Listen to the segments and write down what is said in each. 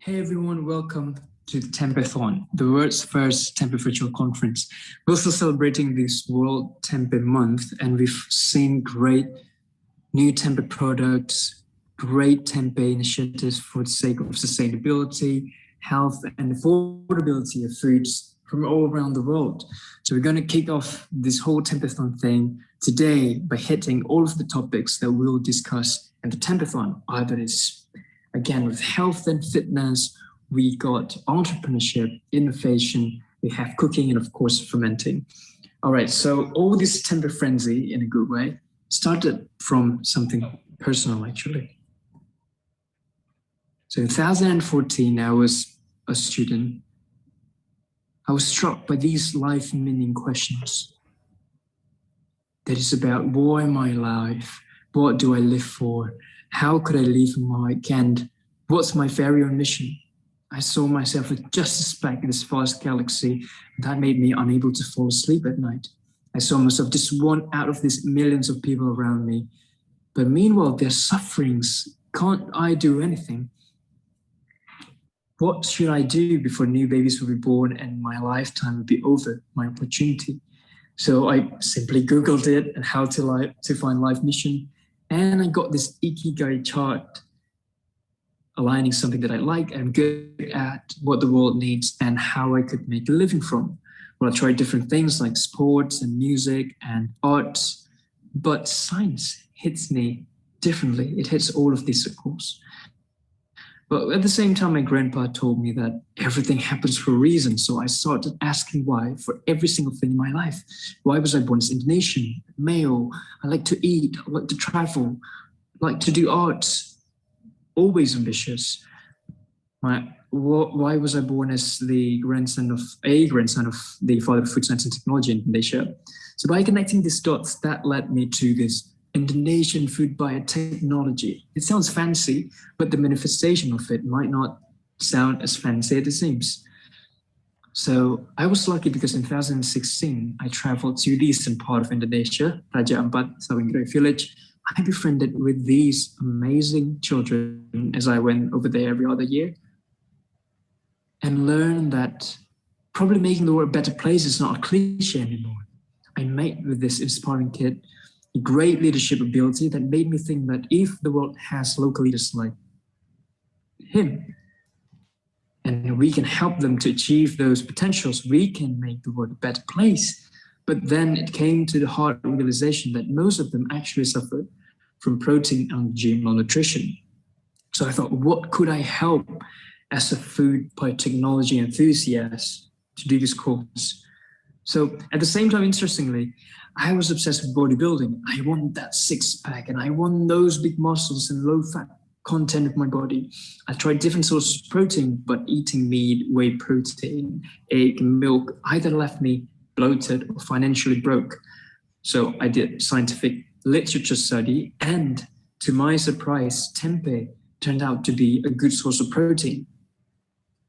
Hey everyone, welcome to the Tempethon, the world's first Tempeh virtual conference. We're also celebrating this World Tempeh Month, and we've seen great new Tempeh products, great Tempeh initiatives for the sake of sustainability, health, and affordability of foods from all around the world. So we're going to kick off this whole Tempethon thing today by hitting all of the topics that we'll discuss in the Tempethon. Either it's, again, with health and fitness, we got entrepreneurship, innovation, we have cooking, and of course, fermenting. All right, so all this Tempeh frenzy, in a good way, started from something personal, actually. So in 2014, I was a student. I was struck by these life meaning questions. That is about why my life, what do I live for, how could I leave a mark, and what's my very own mission? I saw myself as just a speck in this vast galaxy that made me unable to fall asleep at night. I saw myself just one out of these millions of people around me. But meanwhile, their sufferings, can't I do anything? What should I do before new babies will be born and my lifetime will be over, my opportunity? So I simply Googled it and how to find life mission. And I got this Ikigai chart aligning something that I like and good at, what the world needs, and how I could make a living from. Well, I tried different things like sports and music and arts, but science hits me differently. It hits all of these circles. But at the same time, my grandpa told me that everything happens for a reason. So I started asking why for every single thing in my life. Why was I born as Indonesian, male? I like to eat, I like to travel, I like to do arts, always ambitious. Why was I born as the grandson of the father of food science and technology in Indonesia? So by connecting these dots, that led me to this Indonesian food biotechnology. It sounds fancy, but the manifestation of it might not sound as fancy as it seems. So I was lucky because in 2016, I traveled to the eastern part of Indonesia, Raja Ampat, Sawingrai village. I befriended with these amazing children as I went over there every other year and learned that probably making the world a better place is not a cliche anymore. I met with this inspiring kid, a great leadership ability that made me think that if the world has local leaders like him, and we can help them to achieve those potentials, we can make the world a better place. But then it came to the hard realization that most of them actually suffered from protein allergy and malnutrition. So I thought, what could I help as a food biotechnology enthusiast to do this course? So at the same time, interestingly, I was obsessed with bodybuilding. I wanted that six-pack and I want those big muscles and low-fat content of my body. I tried different sources of protein, but eating meat, whey protein, egg, milk either left me bloated or financially broke. So I did scientific literature study, and to my surprise, tempeh turned out to be a good source of protein.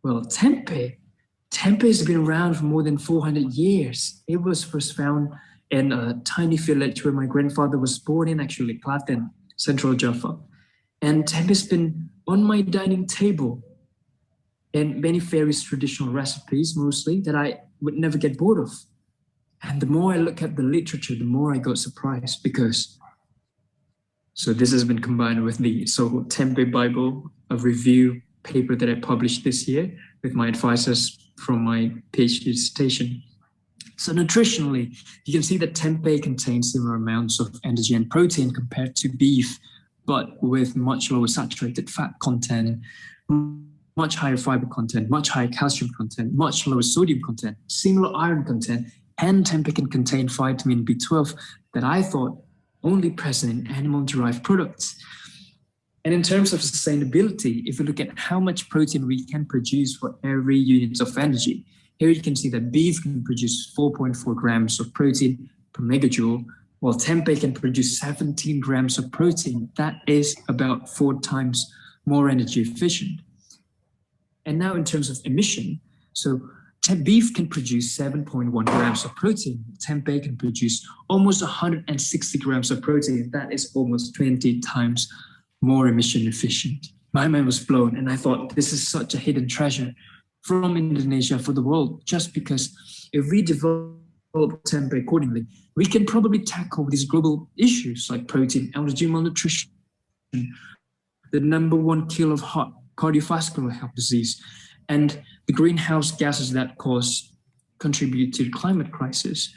Well, tempeh has been around for more than 400 years. It was first found in a tiny village where my grandfather was born in, actually, Klaten, Central Java. And tempeh has been on my dining table in many various traditional recipes, mostly, that I would never get bored of. And the more I look at the literature, the more I got surprised so this has been combined with the so-called Tempeh Bible, a review paper that I published this year with my advisors from my PhD dissertation. So nutritionally, you can see that tempeh contains similar amounts of energy and protein compared to beef, but with much lower saturated fat content, much higher fiber content, much higher calcium content, much lower sodium content, similar iron content, and tempeh can contain vitamin B12 that I thought only present in animal-derived products. And in terms of sustainability, if you look at how much protein we can produce for every unit of energy, here you can see that beef can produce 4.4 grams of protein per megajoule, while tempeh can produce 17 grams of protein. That is about 4 times more energy efficient. And now in terms of emission, so beef can produce 7.1 grams of protein. Tempeh can produce almost 160 grams of protein. That is almost 20 times more emission efficient. My mind was blown, and I thought this is such a hidden treasure from Indonesia for the world, just because if we develop tempeh accordingly, we can probably tackle these global issues like protein, allergy, malnutrition, the number one killer of heart, cardiovascular health disease, and the greenhouse gases that contribute to the climate crisis.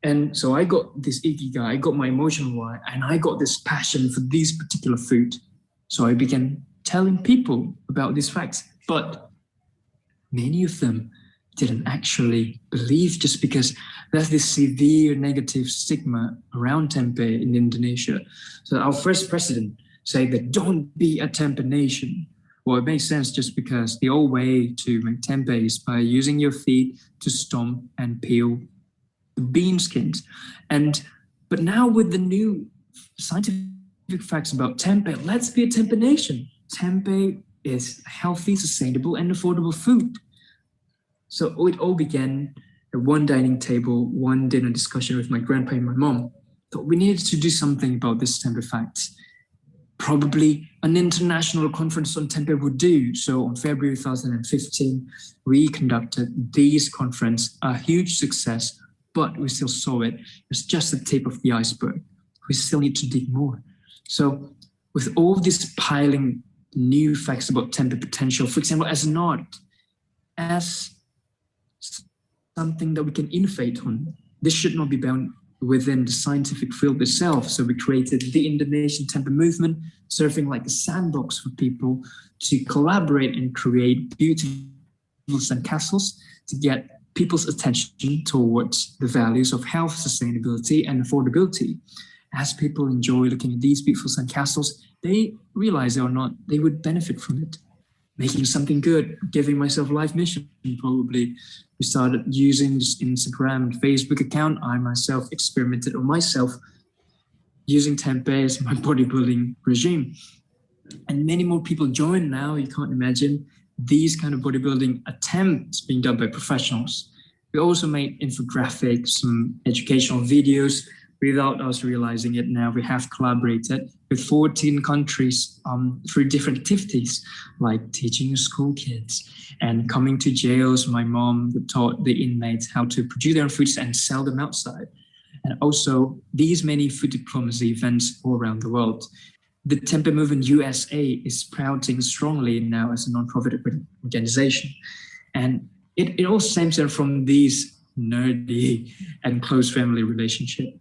And so I got this ikigai, I got my emotional why, and I got this passion for these particular food. So I began telling people about these facts, but many of them didn't actually believe, just because there's this severe negative stigma around tempeh in Indonesia. So our first president said that don't be a tempeh nation. Well, it makes sense, just because the old way to make tempeh is by using your feet to stomp and peel the bean skins. But now with the new scientific facts about tempeh, let's be a tempeh nation. Tempeh is healthy, sustainable, and affordable food. So it all began at one dining table, one dinner discussion with my grandpa and my mom. Thought we needed to do something about this tempeh facts. Probably an international conference on tempeh would do. So on February 2015, we conducted this conference, a huge success, but we still saw it as just the tip of the iceberg. We still need to dig more. So with all this piling new facts about tempeh potential, for example, as an art, as something that we can innovate on, this should not be bound within the scientific field itself. So we created the Indonesian Tempeh Movement, serving like a sandbox for people to collaborate and create beautiful sandcastles to get people's attention towards the values of health, sustainability, and affordability. As people enjoy looking at these beautiful sandcastles, they realize they would benefit from it. Making something good, giving myself a life mission, probably. We started using this Instagram and Facebook account. I myself experimented on myself using tempeh as my bodybuilding regime. And many more people join now. You can't imagine these kind of bodybuilding attempts being done by professionals. We also made infographics, some educational videos. Without us realizing it now, we have collaborated with 14 countries through different activities, like teaching school kids and coming to jails. My mom taught the inmates how to produce their own foods and sell them outside. And also these many food diplomacy events all around the world. The Tempeh Movement USA is sprouting strongly now as a non-profit organization. And it all stems from these nerdy and close family relationship.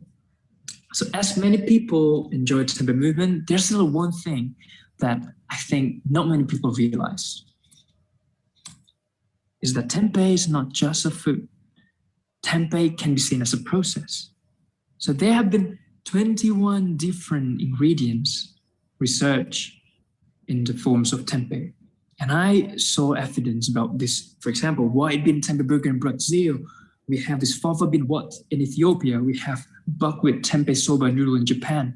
So as many people enjoy the Tempeh Movement, there's still one thing that I think not many people realize, is that tempeh is not just a food. Tempeh can be seen as a process. So there have been 21 different ingredients researched in the forms of tempeh. And I saw evidence about this. For example, white bean tempeh burger in Brazil. We have this fava bean wat in Ethiopia. We have buckwheat tempeh soba noodle in Japan.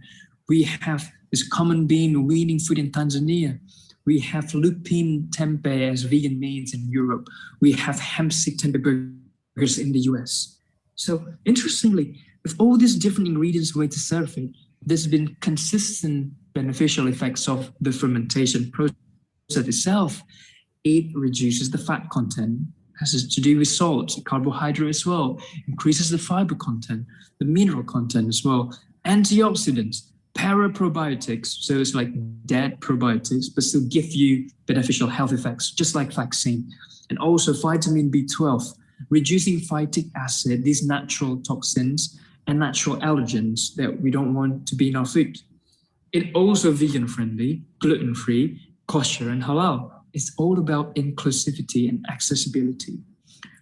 We have this common bean weaning food in Tanzania. We have lupin tempeh as vegan meats in Europe. We have hemp seed tempeh burgers in the US. So interestingly, with all these different ingredients way to serve it, there's been consistent beneficial effects of the fermentation process itself. It reduces the fat content, has to do with salt, carbohydrate as well, increases the fiber content, the mineral content as well, antioxidants, paraprobiotics, so it's like dead probiotics, but still give you beneficial health effects, just like vaccine. And also vitamin B12, reducing phytic acid, these natural toxins and natural allergens that we don't want to be in our food. It also vegan-friendly, gluten-free, kosher, and halal. It's all about inclusivity and accessibility.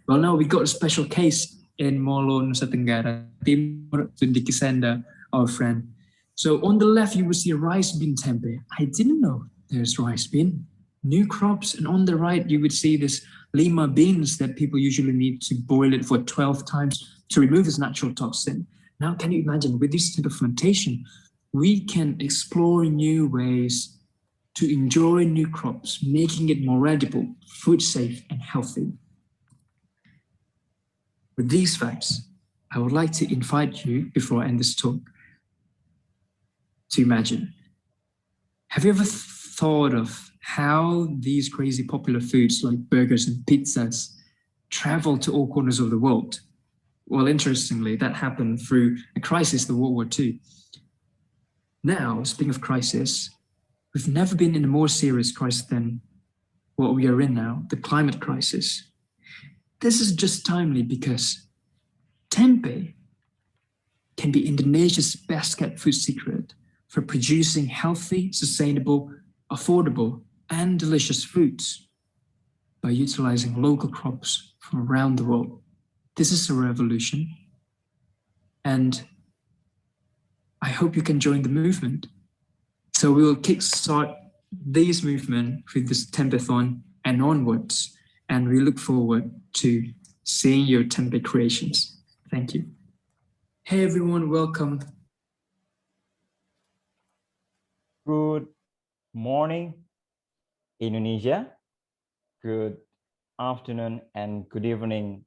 Well, now we got a special case in Molo, Nusa Tenggara Timur, Kisenda, our friend. So on the left, you will see rice bean tempeh. I didn't know there's rice bean, new crops. And on the right, you would see this lima beans that people usually need to boil it for 12 times to remove this natural toxin. Now, can you imagine with this type of fermentation, we can explore new ways to enjoy new crops, making it more edible, food safe, and healthy. With these facts, I would like to invite you, before I end this talk, to imagine. Have you ever thought of how these crazy popular foods like burgers and pizzas travel to all corners of the world. Well, interestingly, that happened through a crisis, the World War II. Now, speaking of crisis, we've never been in a more serious crisis than what we are in now, the climate crisis. This is just timely because tempeh can be Indonesia's best kept food secret for producing healthy, sustainable, affordable, and delicious foods by utilizing local crops from around the world. This is a revolution, and I hope you can join the movement. So we will kickstart this movement through this Tempethon and onwards, and we look forward to seeing your tempeh creations. Thank you. Hey everyone, welcome. Good morning, Indonesia. Good afternoon and good evening,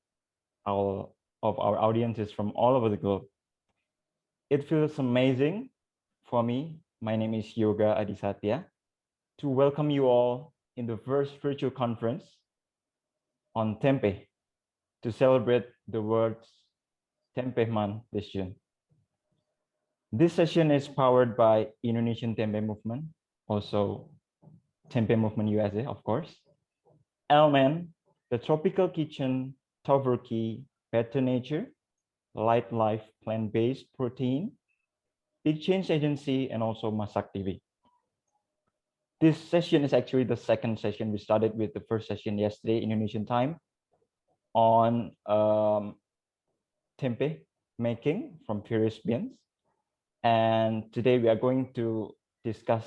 all of our audiences from all over the globe. It feels amazing for me. My name is Yoga Adisatya to welcome you all in the first virtual conference on tempeh to celebrate the world's Tempeh Month this June. This session is powered by Indonesian Tempeh Movement, also Tempeh Movement USA, of course. Elman, the Tropical Kitchen, Tofurky, Better Nature, Light Life Plant-Based Protein, Big Change Agency, and also Masak TV. This session is actually the second session. We started with the first session yesterday, Indonesian time, on tempeh making from various beans. And today we are going to discuss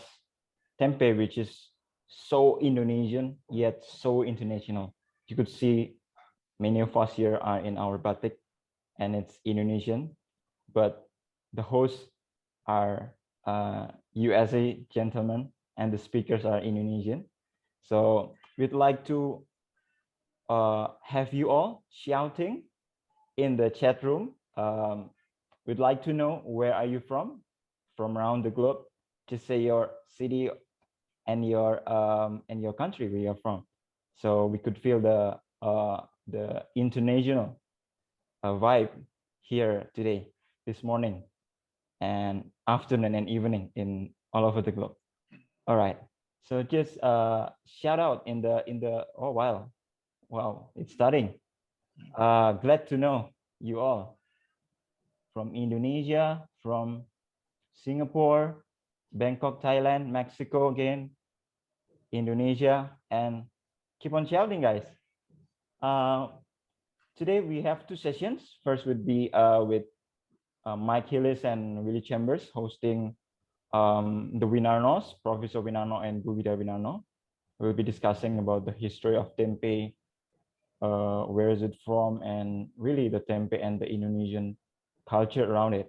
tempeh, which is so Indonesian, yet so international. You could see many of us here are in our batik and it's Indonesian, but the hosts are USA gentlemen and the speakers are Indonesian. So we'd like to have you all shouting in the chat room. We'd like to know where are you from around the globe. Just say your city and your country where you're from, so we could feel the international vibe here today, this morning and afternoon and evening in all over the globe. All right, so just shout out in the oh wow, it's starting. Glad to know you all from Indonesia, from Singapore, Bangkok, Thailand, Mexico again, Indonesia, and keep on shouting, guys. Today we have two sessions. First would be with Mike Hillis and Willie Chambers hosting the Winarnos, Professor Winarno and Bu Wida Winarno. We'll be discussing about the history of tempeh, where is it from, and really the tempeh and the Indonesian culture around it.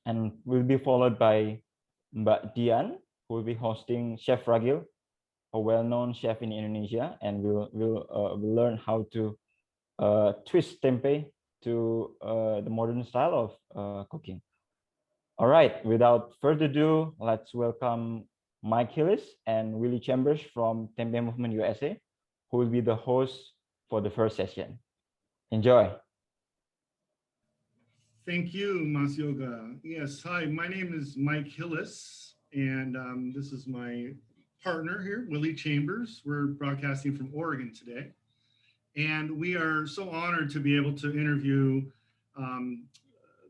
And we'll be followed by Mbak Dian, who will be hosting Chef Ragil, a well-known chef in Indonesia, and we'll learn how to twist tempeh to the modern style of cooking. All right, without further ado, let's welcome Mike Hillis and Willie Chambers from Tempeh Movement USA, who will be the hosts for the first session. Enjoy. Thank you, Mas Yoga. Yes, hi, my name is Mike Hillis, and this is my partner here, Willie Chambers. We're broadcasting from Oregon today. And we are so honored to be able to interview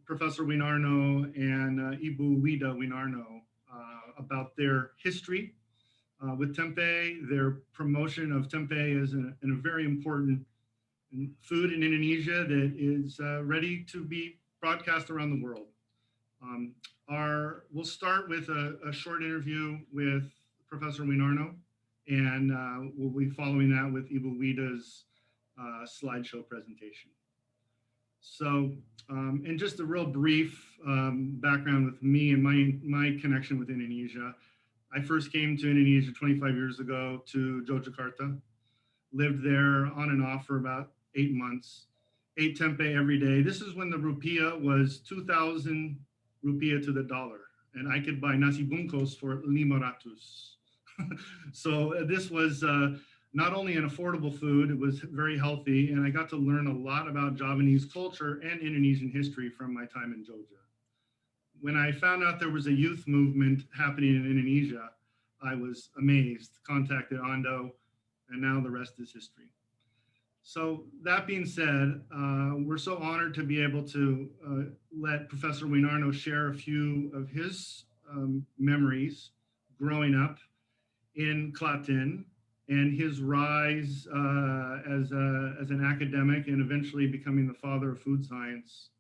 Professor Winarno and Ibu Wida Winarno about their history with tempeh, their promotion of tempeh as a very important food in Indonesia that is ready to be broadcast around the world. We'll start with a short interview with Professor Winarno, and we'll be following that with Ibu Wida's slideshow presentation. So, and just a real brief background with me and my connection with Indonesia. I first came to Indonesia 25 years ago to Yogyakarta, lived there on and off for about 8 months, ate tempeh every day. This is when the rupiah was 2,000 rupiah to the dollar, and I could buy nasi bungkus for 500. So this was not only an affordable food, it was very healthy, and I got to learn a lot about Javanese culture and Indonesian history from my time in Jogja. When I found out there was a youth movement happening in Indonesia, I was amazed, contacted Ando, and now the rest is history. So that being said, we're so honored to be able to let Professor Winarno share a few of his memories growing up in Klaten and his rise as an academic and eventually becoming the father of food science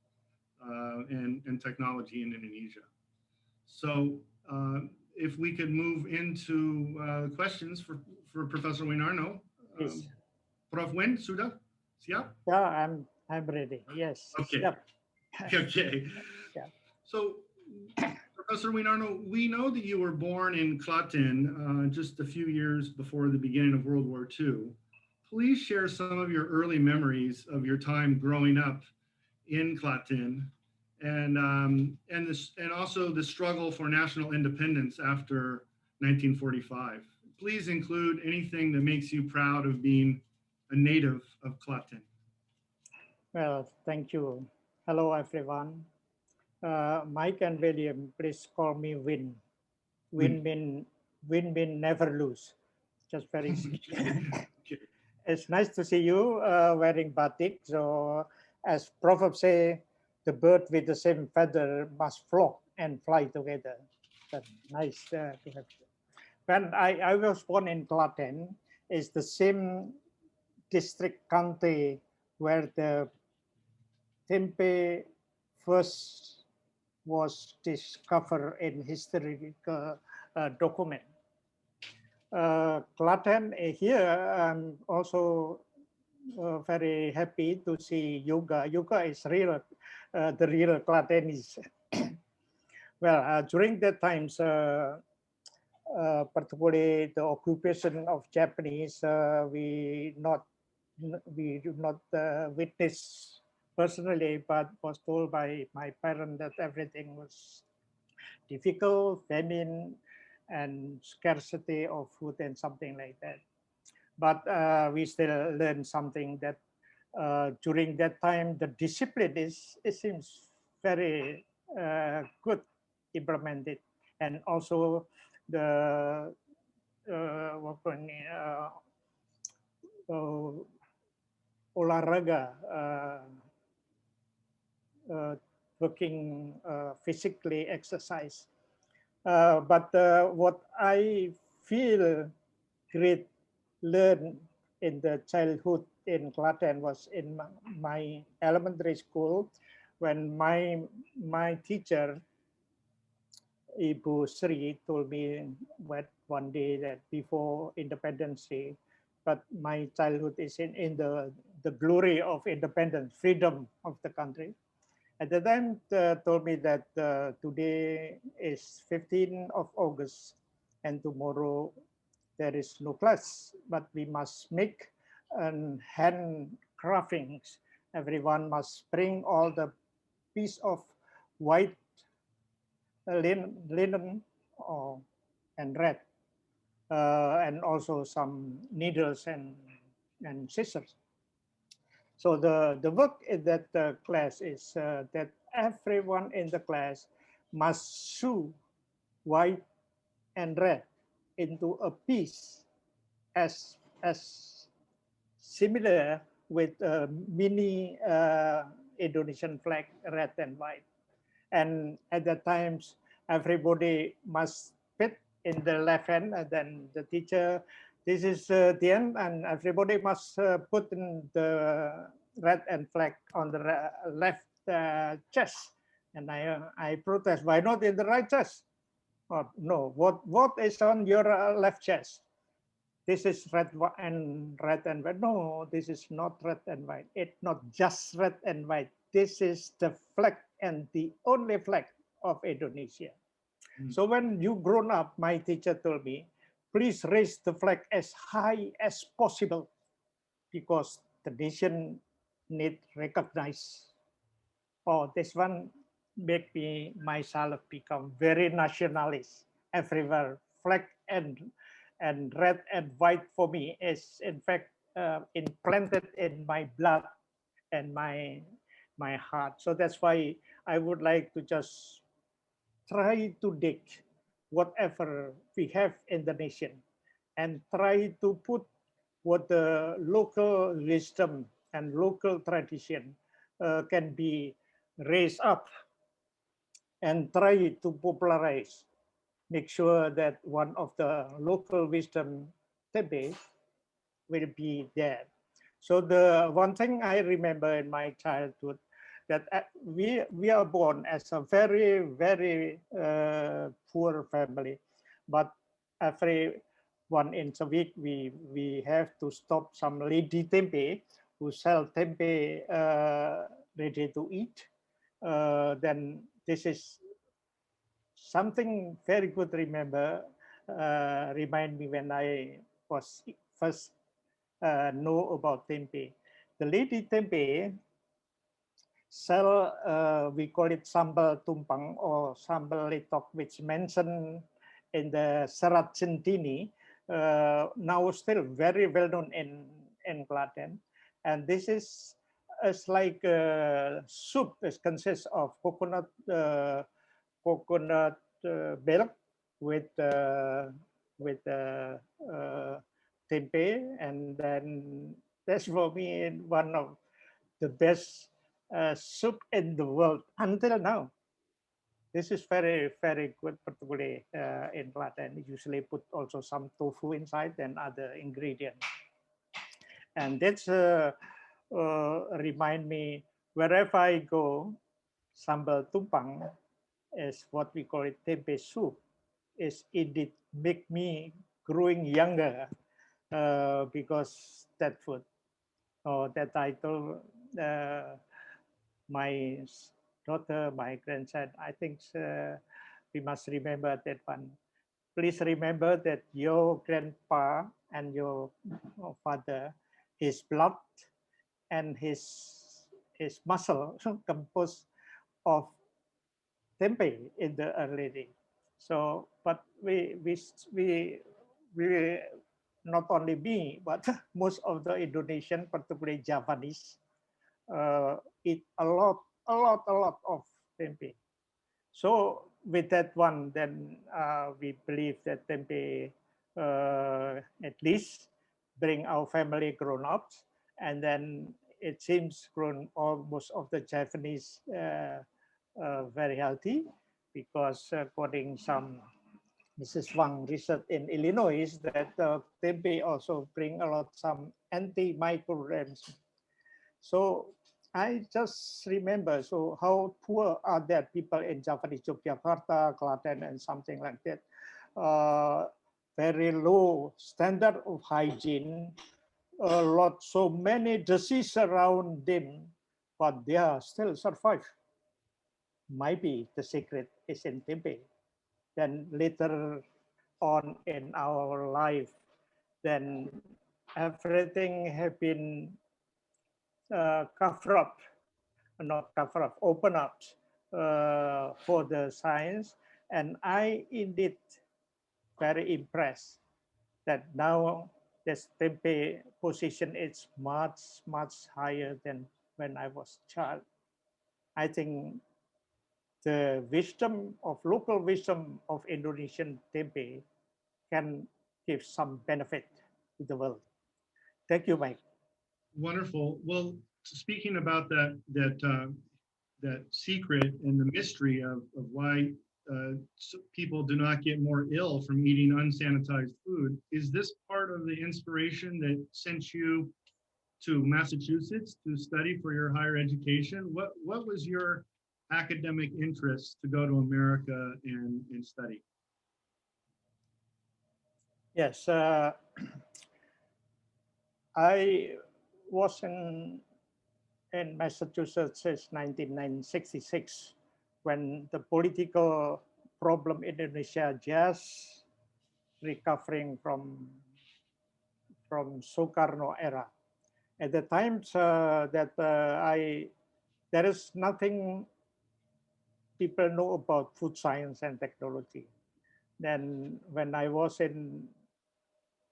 and technology in Indonesia. So if we could move into questions for Professor Winarno. Yes. Prof. Win, sudah? Siap? Yeah, I'm ready. Yes. Okay. Yep. Okay. Yeah. So, Professor Winarno, we know that you were born in Klaten just a few years before the beginning of World War II. Please share some of your early memories of your time growing up in Klaten and also the struggle for national independence after 1945. Please include anything that makes you proud of being a native of Klaten. Well, thank you. Hello, everyone. Mike and William, please call me Win. Win mean never lose. Just very easy. Okay. It's nice to see you wearing batik. So as Prof say, the bird with the same feather must flock and fly together. That's nice to have you. When I was born in Klaten, it's the same district county where the Tempeh first was discovered in historical document. Klaten here, I'm also very happy to see yoga. Yoga is real, the real Klatenese. Well, during that times, particularly the occupation of Japanese, we do not witness personally, but was told by my parents that everything was difficult, famine, and scarcity of food and something like that. But we still learn something that during that time, the discipline it seems very good implemented, and also the olahraga, working physically exercise. But what I feel great learn in the childhood in Klaten was in my elementary school when my teacher Ibu Sri told me one day that before Independence Day, but my childhood is in the glory of independence, freedom of the country. At the time, told me that today is 15th of August and tomorrow there is no class, but we must make hand craftings. Everyone must bring all the piece of white linen and red, and also some needles and scissors. So the work in that class is that everyone in the class must sew white and red into a piece as similar with a mini Indonesian flag, red and white. And at the times, everybody must fit in the left hand, and then the teacher, this is the end, and everybody must put in the red and flag on the left chest. And I protest, why not in the right chest? Oh, no, what is on your left chest? This is red and white. No, this is not red and white. It's not just red and white. This is the flag and the only flag of Indonesia. So when you grown up, my teacher told me, please raise the flag as high as possible because the nation need recognize. Oh, this one make me myself become very nationalist everywhere, flag And red and white for me is in fact implanted in my blood and my heart. So that's why I would like to just try to dig whatever we have in the nation and try to put what the local wisdom and local tradition can be raised up and try to popularize, make sure that one of the local wisdom Tempeh will be there. So the one thing I remember in my childhood that we are born as a very poor family, but every one in a week we have to stop some lady tempeh who sell tempeh ready to eat. Then this is something very good. Remind me when I was first know about tempeh. The lady tempeh sell, we call it sambal tumpang or sambal letok, which mentioned in the Serat Centini, now still very well known in Klaten. And this is like soup. It consists of coconut milk with tempeh, and then that's for me one of the best soup in the world until now. This is very good, particularly in Klaten. Usually put also some tofu inside and other ingredients. And that's remind me wherever I go, sambal tumpang is what we call it Tempeh Soup. Is indeed make me growing younger because that food or that title. My daughter, my grandson, I think we must remember that one. Please remember that your grandpa and your father, his blood and his muscle composed of tempeh in the early day. So, but we not only me, but most of the Indonesian, particularly Javanese, eat a lot of tempeh. So with that one, then we believe that tempeh at least bring our family grown ups, and then it seems grown almost of the Japanese very healthy, because according some Mrs. Wang research in Illinois that tempeh also bring a lot some antimicrobials. So I just remember, so how poor are there people in Javanese Yogyakarta, Klaten, and something like that. Very low standard of hygiene, a lot, so many diseases around them, but they are still survive. Maybe the secret is in tempeh. Then later on in our life, then everything have been cover up, not cover up, open up for the science. And I indeed very impressed that now this tempeh position is much higher than when I was child. I think the wisdom of local wisdom of Indonesian tempeh can give some benefit to the world. Thank you, Mike. Wonderful. Well, speaking about that secret and the mystery of why people do not get more ill from eating unsanitized food, is this part of the inspiration that sent you to Massachusetts to study for your higher education? What was your academic interest to go to America and study? Yes, I was in Massachusetts since 1966, when the political problem in Indonesia just recovering from Sukarno era. At the times there is nothing people know about food science and technology. Then when I was in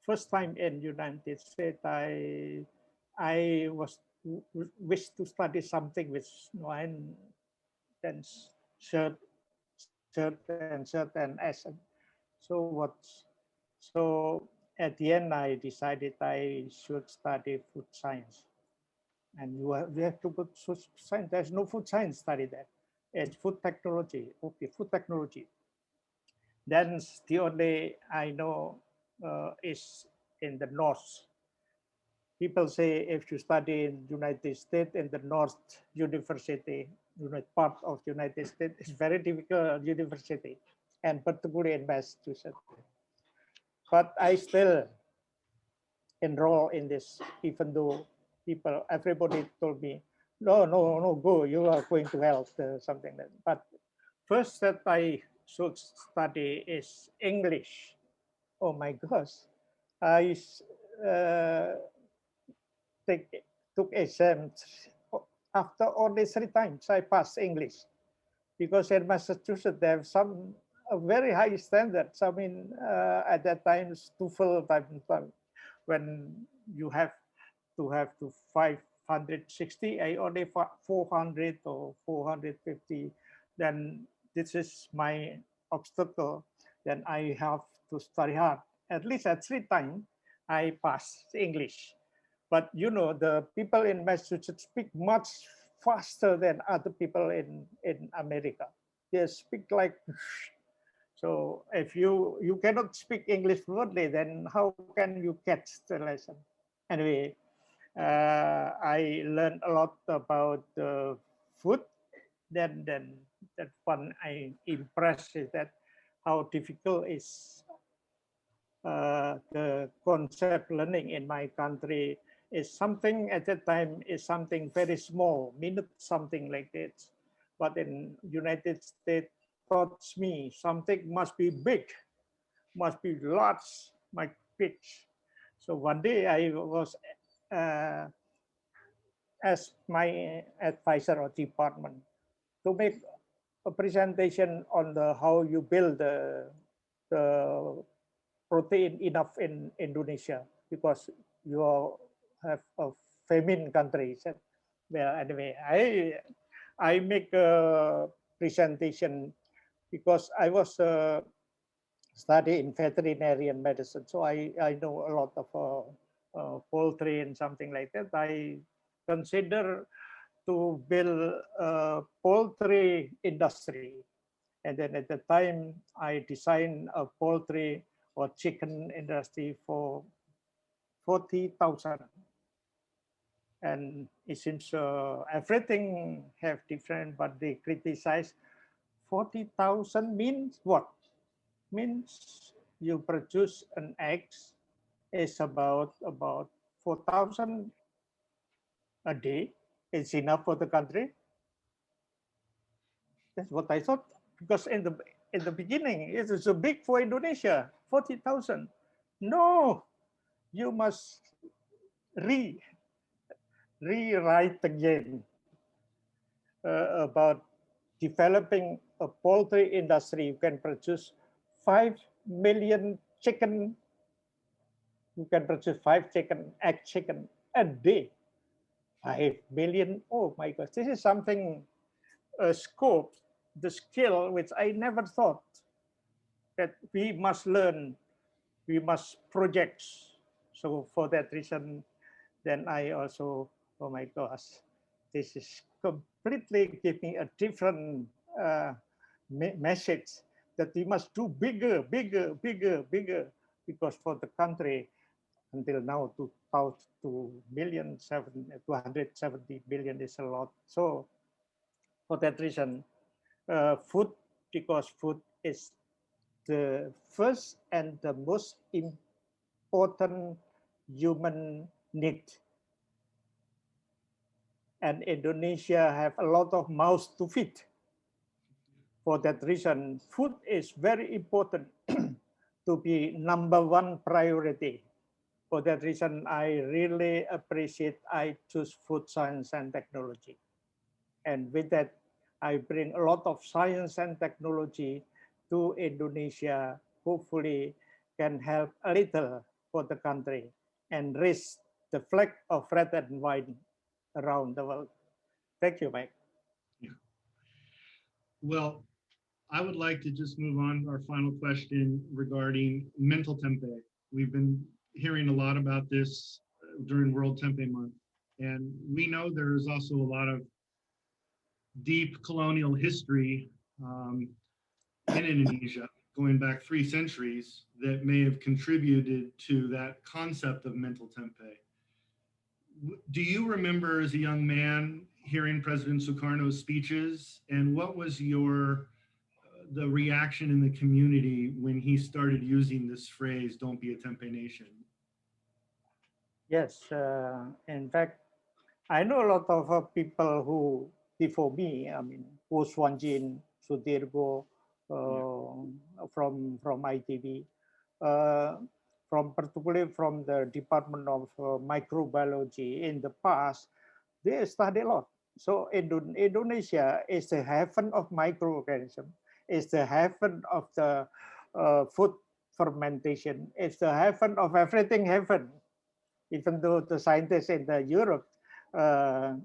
first time in United States, I was wished to study something with wine, then shirt and accent. So so at the end, I decided I should study food science. And we have to put food science. There's no food science study there. It's food technology. Okay, food technology. Then the only I know is in the north. People say if you study in United States in the North University, part of United States, it's very difficult university, and particularly in Massachusetts. But I still enroll in this, even though everybody told me, no, go, you are going to hell, something like that. But first that I should study is English. Oh my gosh, I took exams. After only 3 times, I passed English, because in Massachusetts they have a very high standards. I mean, at that time, TOEFL time, when you have to 560, I only 400 or 450. Then this is my obstacle. Then I have to study hard. At least at 3 times, I passed English. But you know, the people in Massachusetts speak much faster than other people in America. They speak like, so if you cannot speak English fluently, then how can you catch the lesson? Anyway, I learned a lot about food. Then that one I impressed is that how difficult is the concept learning in my country is something at that time is something very small, minute something like this. But in United States taught me something must be big, must be large, like pitch. So one day I was asked my advisor or department to make a presentation on how you build the protein enough in Indonesia, because you have a famine country. So, well, anyway, I make a presentation because I was studying veterinarian medicine, so I know a lot of poultry and something like that. I consider to build a poultry industry. And then at the time, I designed a poultry or chicken industry for 40,000. And it seems everything have different, but they criticize 40,000 means what? Means you produce an eggs is about 4,000 a day. It's enough for the country. That's what I thought, because in the beginning it is so big for Indonesia, 40,000. No, you must rewrite again about developing a poultry industry. You can produce 5 million chicken. You can produce 5 egg chicken a day. 5 million. Oh my gosh, this is something scope, the skill which I never thought that we must learn, we must project. So for that reason, then I also, oh my gosh, this is completely giving a different message that we must do bigger, because for the country until now 270 billion is a lot. So for that reason, food, because food is the first and the most important human need. And Indonesia have a lot of mouths to feed. For that reason, food is very important to be #1 priority. For that reason, I really appreciate I choose food science and technology. And with that, I bring a lot of science and technology to Indonesia, hopefully can help a little for the country and raise the flag of red and white around the world. Thank you, Mike. Yeah. Well, I would like to just move on to our final question regarding mental tempeh. We've been hearing a lot about this during World Tempeh Month, and we know there is also a lot of deep colonial history in Indonesia, going back 3 centuries, that may have contributed to that concept of mental tempeh. Do you remember as a young man hearing President Sukarno's speeches, and what was the reaction in the community when he started using this phrase, "Don't be a tempeh nation"? Yes, in fact, I know a lot of people who before me, I mean, Poswanjin, Sudirgo, from ITB, particularly from the Department of Microbiology in the past, they study a lot. So Indonesia is the heaven of microorganisms. It's the heaven of the food fermentation. It's the heaven of everything heaven. Even though the scientists in the Europe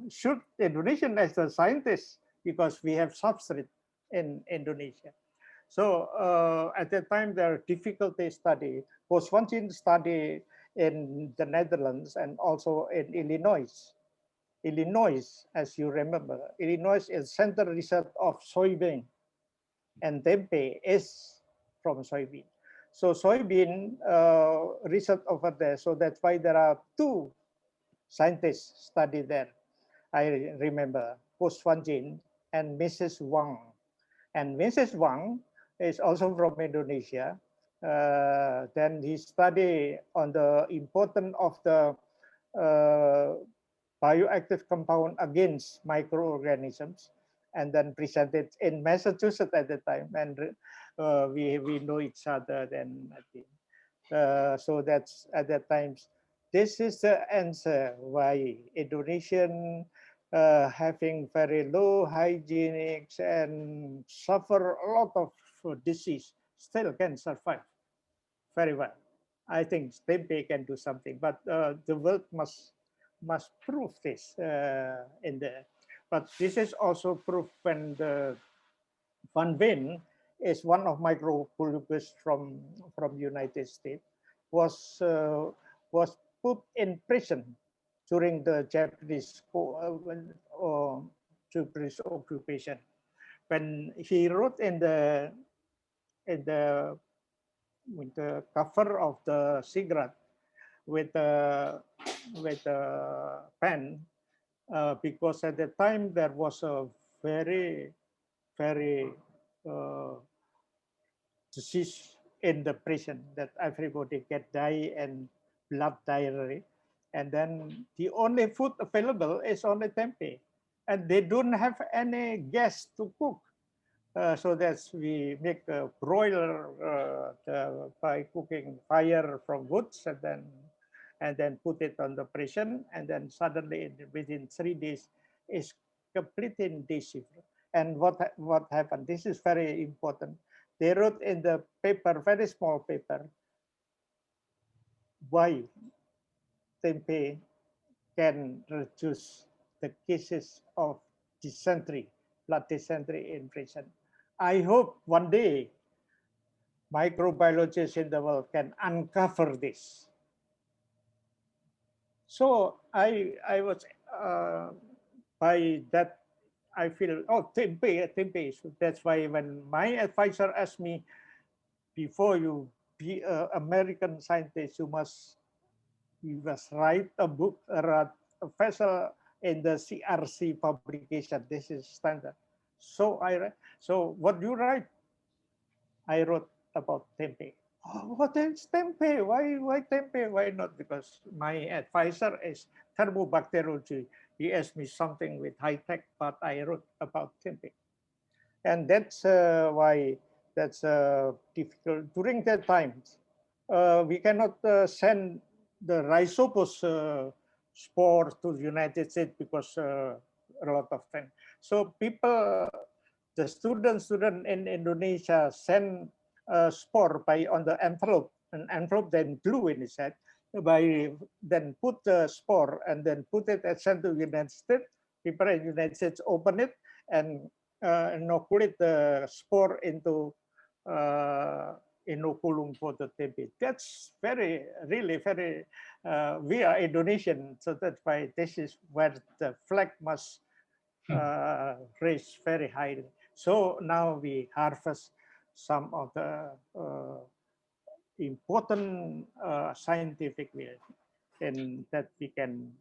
shoot Indonesian as the scientists because we have substrate in Indonesia. So at that time, there are difficulty study. Post-1 study in the Netherlands and also in Illinois. Illinois, as you remember, Illinois is center research of soybean, and tempeh is from soybean. So soybean research over there. So that's why there are 2 scientists study there. I remember Poswanjin and Mrs. Wang. And Mrs. Wang is also from Indonesia. Then he studied on the importance of the bioactive compound against microorganisms, and then presented in Massachusetts at the time. And we know each other then, I think. So that's at that time. This is the answer why Indonesian having very low hygienics and suffer a lot of disease still can survive very well. I think tempeh can do something, but the world must prove this in the. But this is also proof when the Van Ven is one of microbiologists from United States was put in prison during the Japanese Japanese occupation when he wrote in the with the cover of the cigarette with a pen because at the time there was a very disease in the prison that everybody get die and blood diarrhea, and then the only food available is only tempeh, and they don't have any gas to cook. So that's we make a broiler by cooking fire from woods and then put it on the prison, and then suddenly within 3 days is completely deciphered. And what happened? This is very important. They wrote in the paper, very small paper, why tempeh can reduce the cases of dysentery, blood dysentery in prison. I hope one day microbiologists in the world can uncover this. So I was by that I feel tempeh. So that's why when my advisor asked me, before you be an American scientist, you must write a book, a vessel in the CRC publication. This is standard. So so what do you write? I wrote about tempeh. Oh, what is tempeh? Why tempeh? Why not? Because my advisor is thermobacteriology. He asked me something with high tech, but I wrote about tempeh. And that's why that's difficult. During that time, we cannot send the rhizopus spore to the United States because a lot of time. So people, the student in Indonesia send a spore by on the envelope, an envelope then glue in his head, by then put the spore and then put it at sent to United States. People in United States open it and inoculate the spore into inoculum for the tempeh. That's really very, we are Indonesian, so that's why this is where the flag must raise very high. So now we harvest some of the important scientific way, and that we can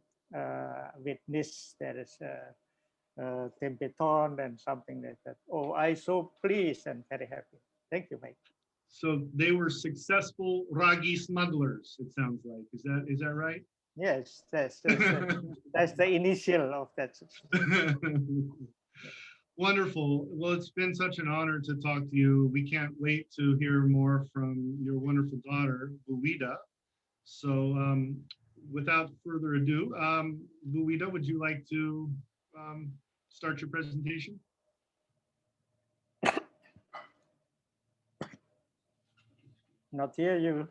witness there is a Tempethon and something like that. Oh, I so pleased and very happy. Thank you, Mike. So they were successful Ragi smugglers, it sounds like. Is that right? Yes, that's the initial of that. Wonderful. Well, it's been such an honor to talk to you. We can't wait to hear more from your wonderful daughter, Wida. So without further ado, Wida, would you like to start your presentation? Not hear you.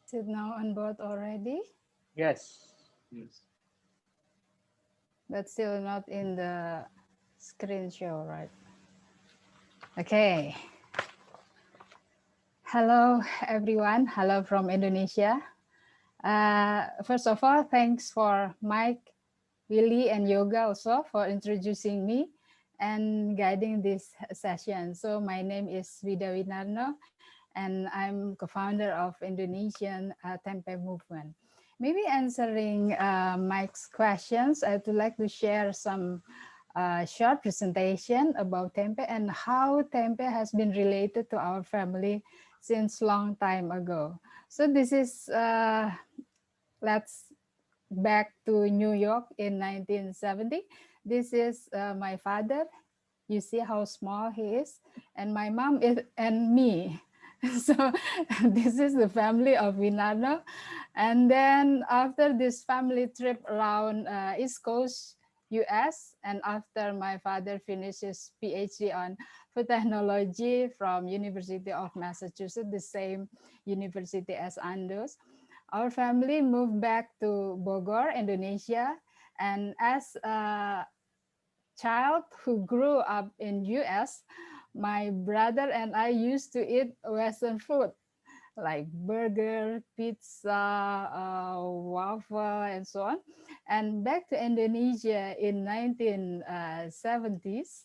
Is it now on board already? Yes. Yes. But still not in the screen show, right? Okay. Hello, everyone. Hello from Indonesia. First of all, thanks for Mike, Willie, and Yoga also for introducing me and guiding this session. So my name is Wida Winarno, and I'm co-founder of Indonesian Tempe Movement. Maybe answering Mike's questions, I would like to share some short presentation about Tempeh and how Tempeh has been related to our family since long time ago. So this is, let's back to New York in 1970. This is my father. You see how small he is, and my mom is, and me. So this is the family of Winarno. And then after this family trip around East Coast, US, and after my father finished his PhD on food technology from University of Massachusetts, the same university as Ando's, our family moved back to Bogor, Indonesia. And as a child who grew up in US, my brother and I used to eat Western food like burger, pizza, waffle, and so on. And back to Indonesia in 1970s.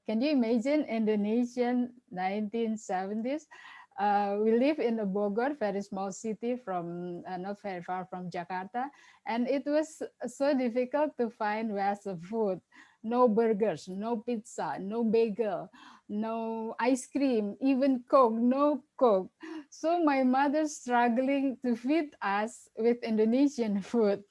Can you imagine Indonesian 1970s? We live in a Bogor, very small city from not very far from Jakarta, and it was so difficult to find Western food. No burgers, no pizza, no bagel, no ice cream, even Coke, no Coke. So my mother struggling to feed us with Indonesian food.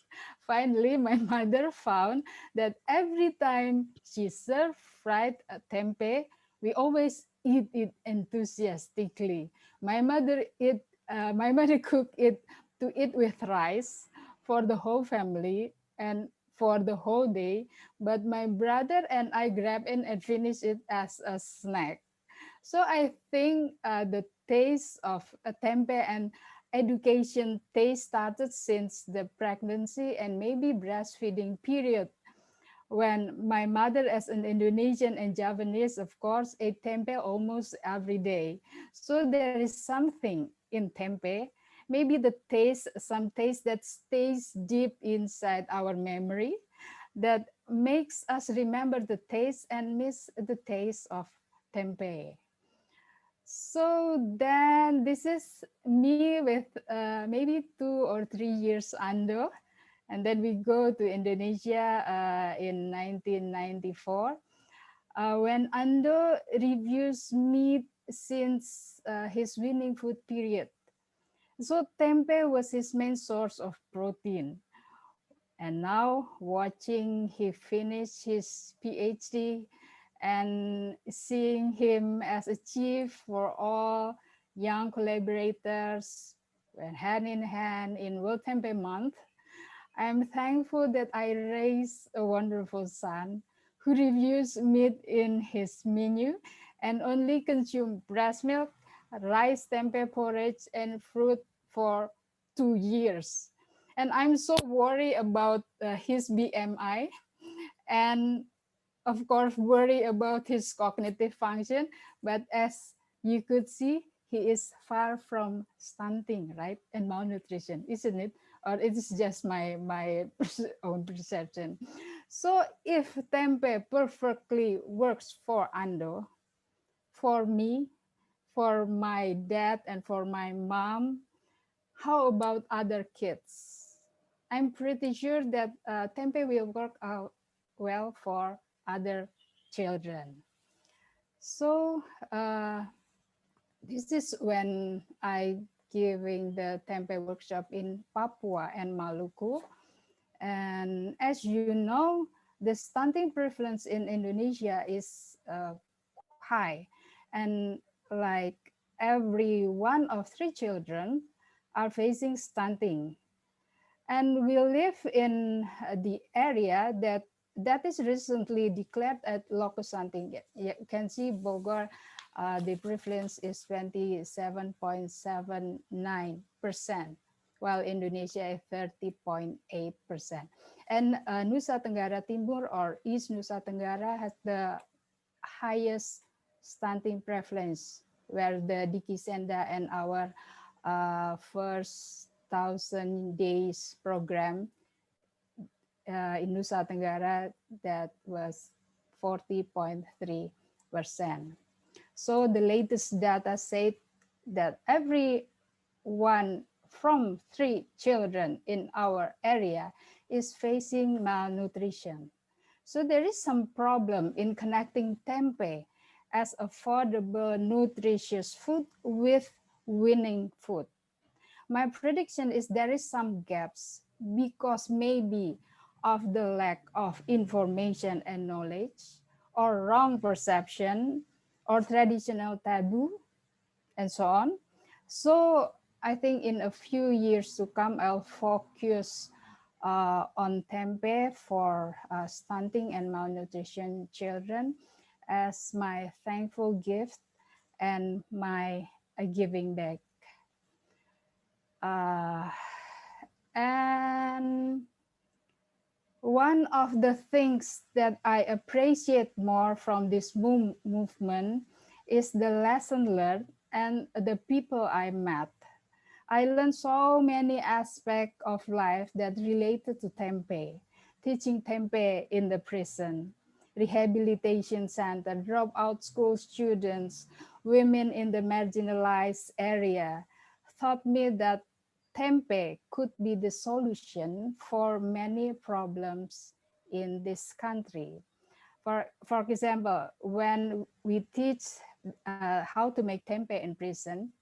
Finally, my mother found that every time she served fried tempeh, we always eat it enthusiastically. My mother cooked it to eat with rice for the whole family and for the whole day, but my brother and I grab in and finish it as a snack. So I think the taste of tempeh and education taste started since the pregnancy and maybe breastfeeding period, when my mother, as an Indonesian and Javanese, of course, ate tempeh almost every day. So there is something in tempeh, maybe the taste, some taste that stays deep inside our memory, that makes us remember the taste and miss the taste of tempeh. So then this is me with maybe 2 or 3 years under. And then we go to Indonesia in 1994. When Ando reviews meat since his winning food period. So tempeh was his main source of protein. And now watching he finish his PhD and seeing him as a chief for all young collaborators hand in hand in World Tempeh Month. I'm thankful that I raised a wonderful son who reviews meat in his menu and only consume breast milk, rice, tempeh porridge, and fruit for 2 years. And I'm so worried about his BMI and of course worry about his cognitive function. But as you could see, he is far from stunting, right? And malnutrition, isn't it? Or it is just my own perception. So if tempeh perfectly works for Ando, for me, for my dad, and for my mom, how about other kids? I'm pretty sure that tempeh will work out well for other children. So this is when I giving the tempeh workshop in Papua and Maluku. And as you know, the stunting prevalence in Indonesia is high. And like every 1 of 3 children are facing stunting. And we live in the area that is recently declared at local stunting. You can see Bogor, the prevalence is 27.79%, while Indonesia is 30.8%. And Nusa Tenggara Timur or East Nusa Tenggara has the highest stunting prevalence, where the Diki Senda and our first 1,000 days program in Nusa Tenggara, that was 40.3%. So the latest data said that every 1 from 3 children in our area is facing malnutrition. So there is some problem in connecting tempeh as affordable, nutritious food with winning food. My prediction is there is some gaps because maybe of the lack of information and knowledge, or wrong perception, or traditional taboo, and so on. So I think in a few years to come, I'll focus on tempeh for stunting and malnutrition children as my thankful gift and my giving back. And one of the things that I appreciate more from this movement is the lesson learned and the people I met. I learned so many aspects of life that related to tempeh, teaching tempeh in the prison, rehabilitation center, dropout school students, women in the marginalized area, taught me that tempeh could be the solution for many problems in this country. For example, when we teach how to make tempeh in prison,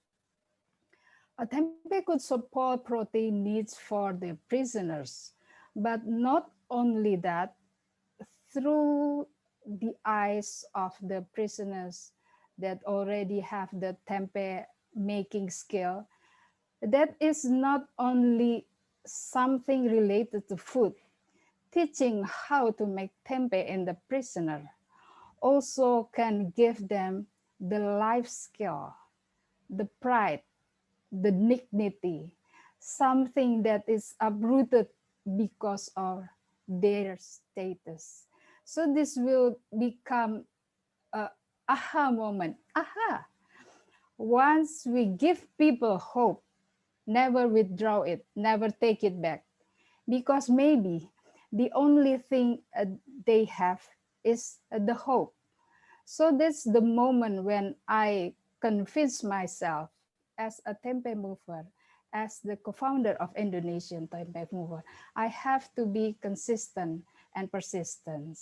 tempeh could support protein needs for the prisoners, but not only that, through the eyes of the prisoners that already have the tempeh making skill, that is not only something related to food. Teaching how to make tempeh in the prisoner also can give them the life skill, the pride, the dignity, something that is uprooted because of their status. So this will become a aha moment. Aha! Once we give people hope, never withdraw it, never take it back, because maybe the only thing they have is the hope. So that's the moment when I convince myself as a tempeh mover, as the co-founder of Indonesian Tempeh Mover, I have to be consistent and persistent.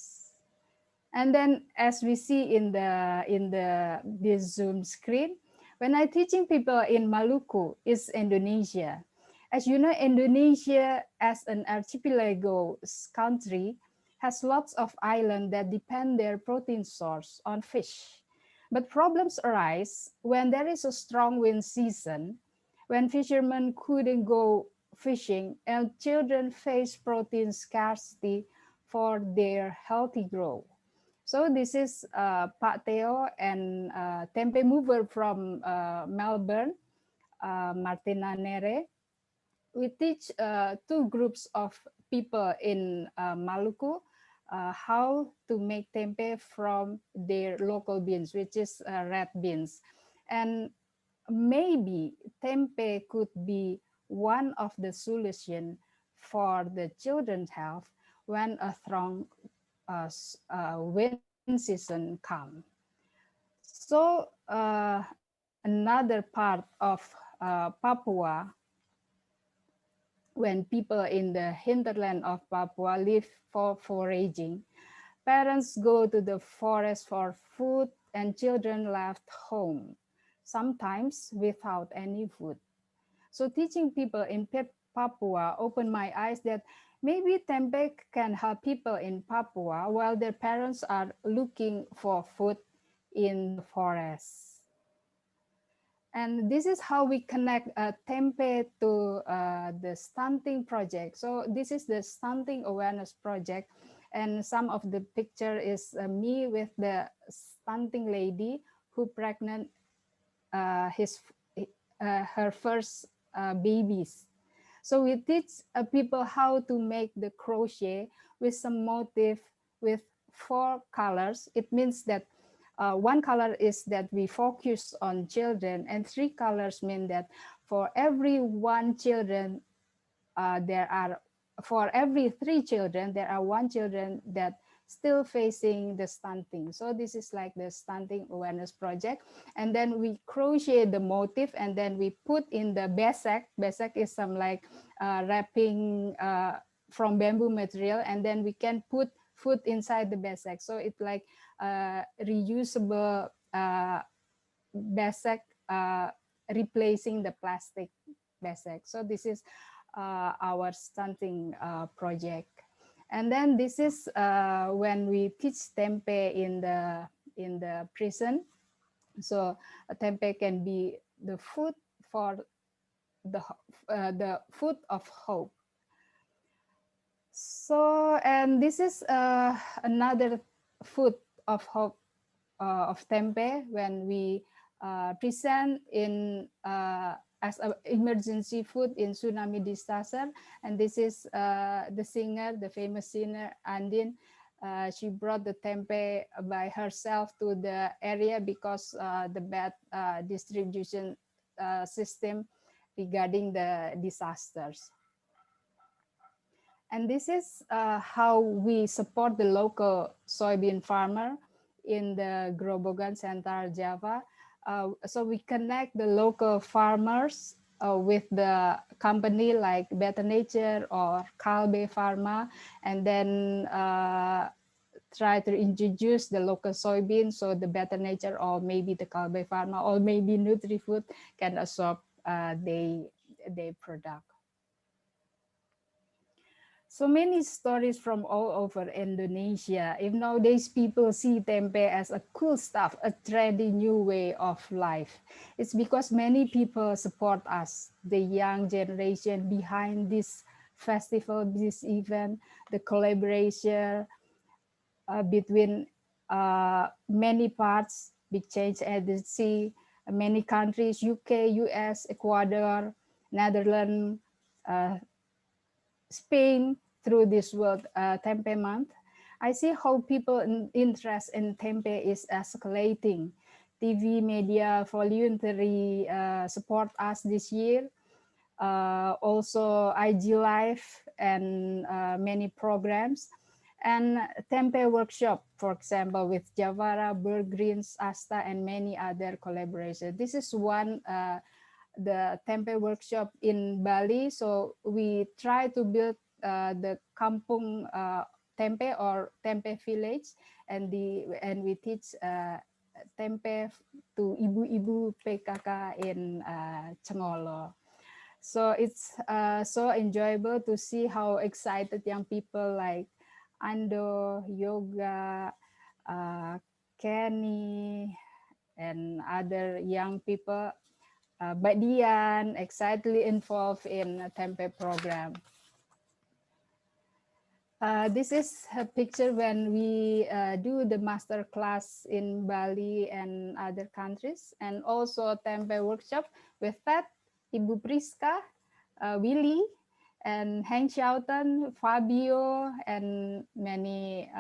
And then, as we see in this Zoom screen, when I'm teaching people in Maluku, is Indonesia. As you know, Indonesia as an archipelago country has lots of islands that depend their protein source on fish. But problems arise when there is a strong wind season, when fishermen couldn't go fishing and children face protein scarcity for their healthy growth. So this is Pak Theo and Tempe Mover from Melbourne, Martina Nere. We teach two groups of people in Maluku how to make tempeh from their local beans, which is red beans. And maybe tempeh could be one of the solution for the children's health when a strong wind season come. So another part of Papua, when people in the hinterland of Papua live for foraging, parents go to the forest for food and children left home, sometimes without any food. So teaching people in Papua opened my eyes that maybe tempeh can help people in Papua while their parents are looking for food in the forest. And this is how we connect tempeh to the stunting project. So this is the stunting awareness project. And some of the picture is me with the stunting lady who pregnant her first babies. So we teach people how to make the crochet with some motif with 4 colors. It means that one color is that we focus on children, and 3 colors mean that for every 1 children, for every 3 children, there are 1 children that still facing the stunting. So this is like the stunting awareness project. And then we crochet the motif and then we put in the besak. Besak is some like wrapping from bamboo material, and then we can put food inside the besak. So it's like reusable besak replacing the plastic besak. So this is our stunting project. And then this is when we teach tempeh in the prison. So tempeh can be the food for the food of hope. So, and this is another food of hope of tempeh when we present in as an emergency food in tsunami disaster. And this is the singer, the famous singer Andin. She brought the tempeh by herself to the area because the bad distribution system regarding the disasters. And this is how we support the local soybean farmer in the Grobogan, Central Java. So we connect the local farmers with the company like Better Nature or Kalbe Pharma, and then try to introduce the local soybean so the Better Nature or maybe the Kalbe Pharma or maybe NutriFood can absorb their product. So many stories from all over Indonesia. If nowadays people see tempeh as a cool stuff, a trendy new way of life, it's because many people support us, the young generation behind this festival, this event, the collaboration between many parts, Big Change Agency, many countries, UK, US, Ecuador, Netherlands, Spain, through this World Tempeh Month. I see how people interest in tempeh is escalating. TV, media, voluntary support us this year. Also IG Live and many programs. And tempeh workshop, for example, with Javara, Burgreens, Asta, and many other collaborations. This is one the tempeh workshop in Bali. So we try to build the kampung tempeh or tempeh village, and we teach tempeh to ibu-ibu PKK in Cengolo. So it's so enjoyable to see how excited young people like Ando, Yoga, Kenny, and other young people, Badian, excitedly involved in a Tempeh program. This is a picture when we do the master class in Bali and other countries, and also Tempeh workshop with that Ibu Priska, Willie, and Heng Xiaotan, Fabio, and many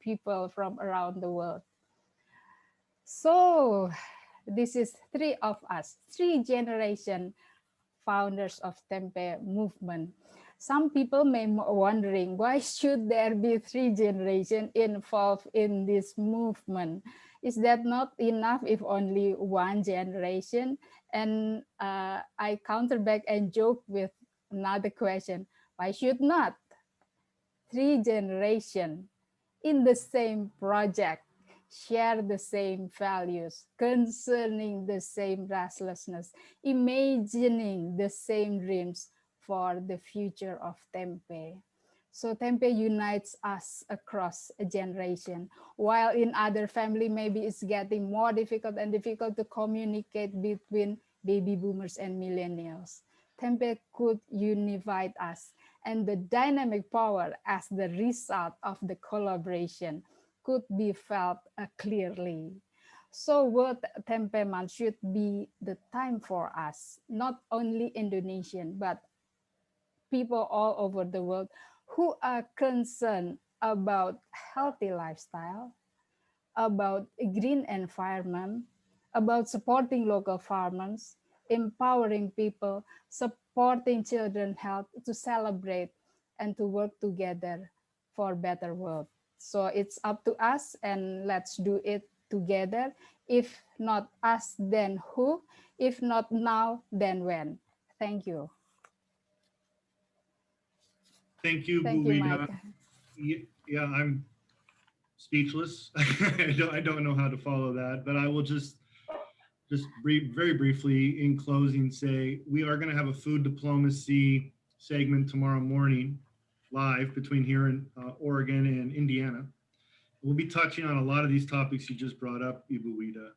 people from around the world. So this is three of us, three generation founders of Tempeh movement. Some people may be wondering, why should there be three generations involved in this movement? Is that not enough if only one generation? And I counter back and joke with another question. Why should not three generations in the same project share the same values, concerning the same restlessness, imagining the same dreams for the future of Tempeh? So Tempeh unites us across a generation, while in other family maybe it's getting more difficult and difficult to communicate between baby boomers and millennials. Tempeh could unify us, and the dynamic power as the result of the collaboration could be felt clearly. So World Tempeh Month should be the time for us, not only Indonesian, but people all over the world who are concerned about healthy lifestyle, about a green environment, about supporting local farmers, empowering people, supporting children's health, to celebrate and to work together for a better world. So it's up to us, and let's do it together. If not us, then who? If not now, then when? Thank you. Thank you, Thank you, Buida. Mike. Yeah, I'm speechless. I don't know how to follow that, but I will just very briefly in closing say we are going to have a food diplomacy segment tomorrow morning live between here in Oregon and Indiana. We'll be touching on a lot of these topics you just brought up, Ibu Wida.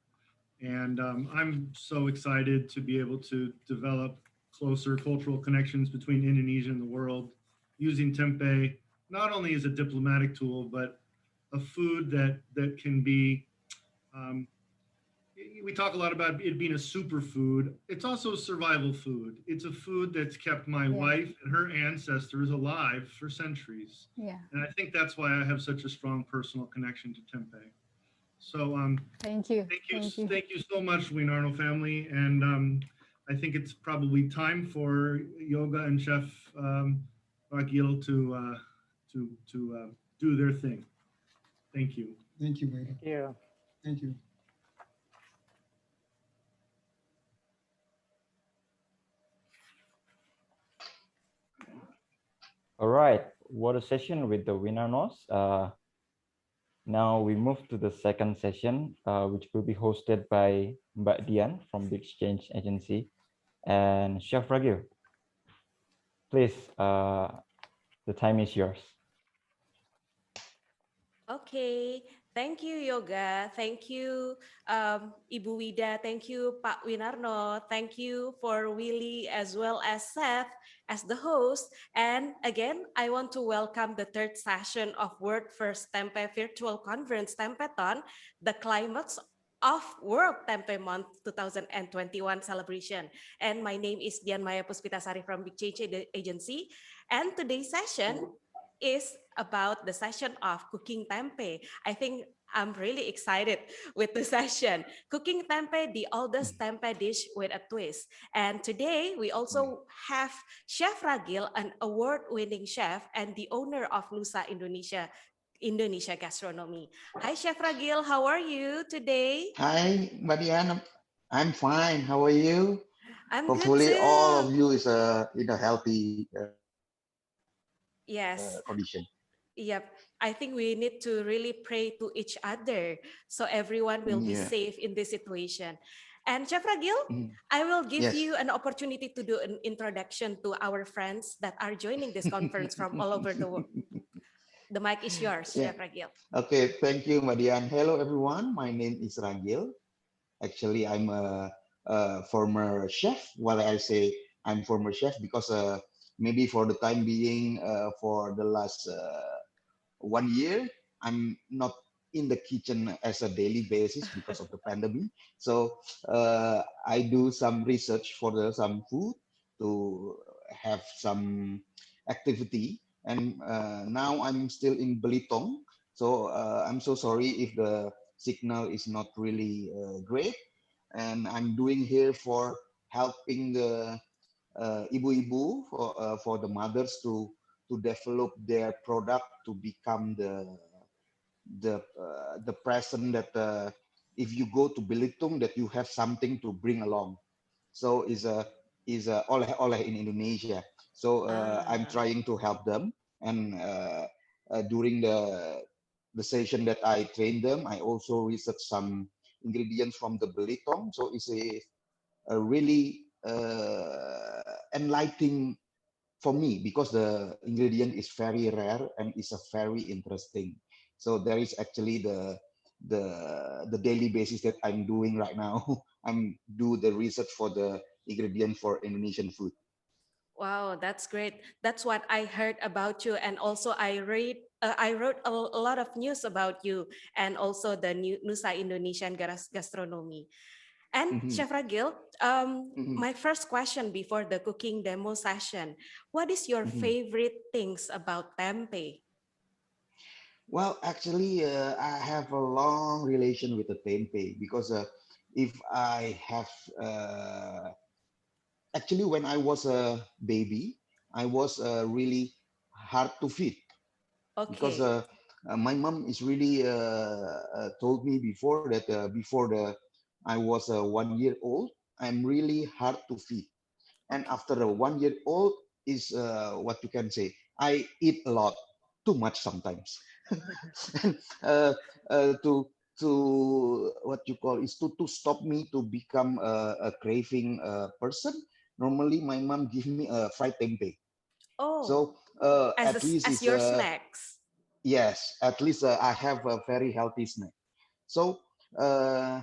And I'm so excited to be able to develop closer cultural connections between Indonesia and the world, using tempeh not only as a diplomatic tool, but a food that can be, we talk a lot about it being a superfood. It's also a survival food. It's a food that's kept my wife and her ancestors alive for centuries. Yeah. And I think that's why I have such a strong personal connection to tempeh. So thank you so much, Winarno family. And I think it's probably time for Yoga and Chef Ragil to do their thing. Thank you. Thank you, Wida. Yeah. Thank you. All right, what a session with the Winarnos. Now we move to the second session, which will be hosted by Mbak Dian from the Exchange Agency and Chef Ragil. Please, the time is yours. Okay, thank you, Yoga. Thank you, Ibu Wida. Thank you, Pak Winarno. Thank you for Willie as well as Seth as the host. And again, I want to welcome the third session of World First Tempeh Virtual Conference, Tempethon, the climax of World Tempeh Month 2021 celebration. And my name is Dian Maya Puspitasari from Big Change Agency. And today's session is about the session of cooking tempeh. I think I'm really excited with the session. Cooking tempeh, the oldest tempeh dish with a twist. And today we also have Chef Ragil, an award-winning chef and the owner of Nusa Indonesia Gastronomy. Hi, Chef Ragil, how are you today? Hi, Mbak. I'm fine. How are you? I'm Hopefully good too. all of you is in a healthy Yes. condition. Yep. I think we need to really pray to each other so everyone will be safe in this situation. And Chef Ragil, I will give you an opportunity to do an introduction to our friends that are joining this conference from all over the world. The mic is yours, Yeah. Chef Ragil. Okay, thank you, Madian. Hello, everyone. My name is Ragil. Actually, I'm a former chef. Well, I say I'm former chef because maybe for the time being, for the last 1 year, I'm not in the kitchen as a daily basis because of the pandemic. So I do some research for some food to have some activity. And now I'm still in Belitung. So I'm so sorry if the signal is not really great. And I'm doing here for helping the ibu-ibu for the mothers to develop their product to become the present that if you go to Belitung that you have something to bring along. So is a oleh-oleh in Indonesia. So I'm trying to help them, and during the session that I train them, I also research some ingredients from the Belitung. So it's a really enlightening for me because the ingredient is very rare and is a very interesting. So there is actually the daily basis that I'm doing right now. I'm do the research for the ingredient for Indonesian food. Wow, that's great. That's what I heard about you, and also I wrote a lot of news about you, and also the Nusa Indonesian gastronomy. And Mhm, Chef Ragil, mhm, my first question before the cooking demo session, what is your mhm. favorite things about tempeh? Well, actually, I have a long relation with the tempeh because if I have actually when I was a baby, I was really hard to feed because Okay, my mom is really told me before that before the I was 1 year old, I'm really hard to feed. And okay, after a 1 year old is what you can say, I eat a lot, too much sometimes. And to what you call is to stop me to become a craving person. Normally, my mom give me a fried tempeh. oh, So at least as it's your snacks. yes, at least I have a very healthy snack. So uh,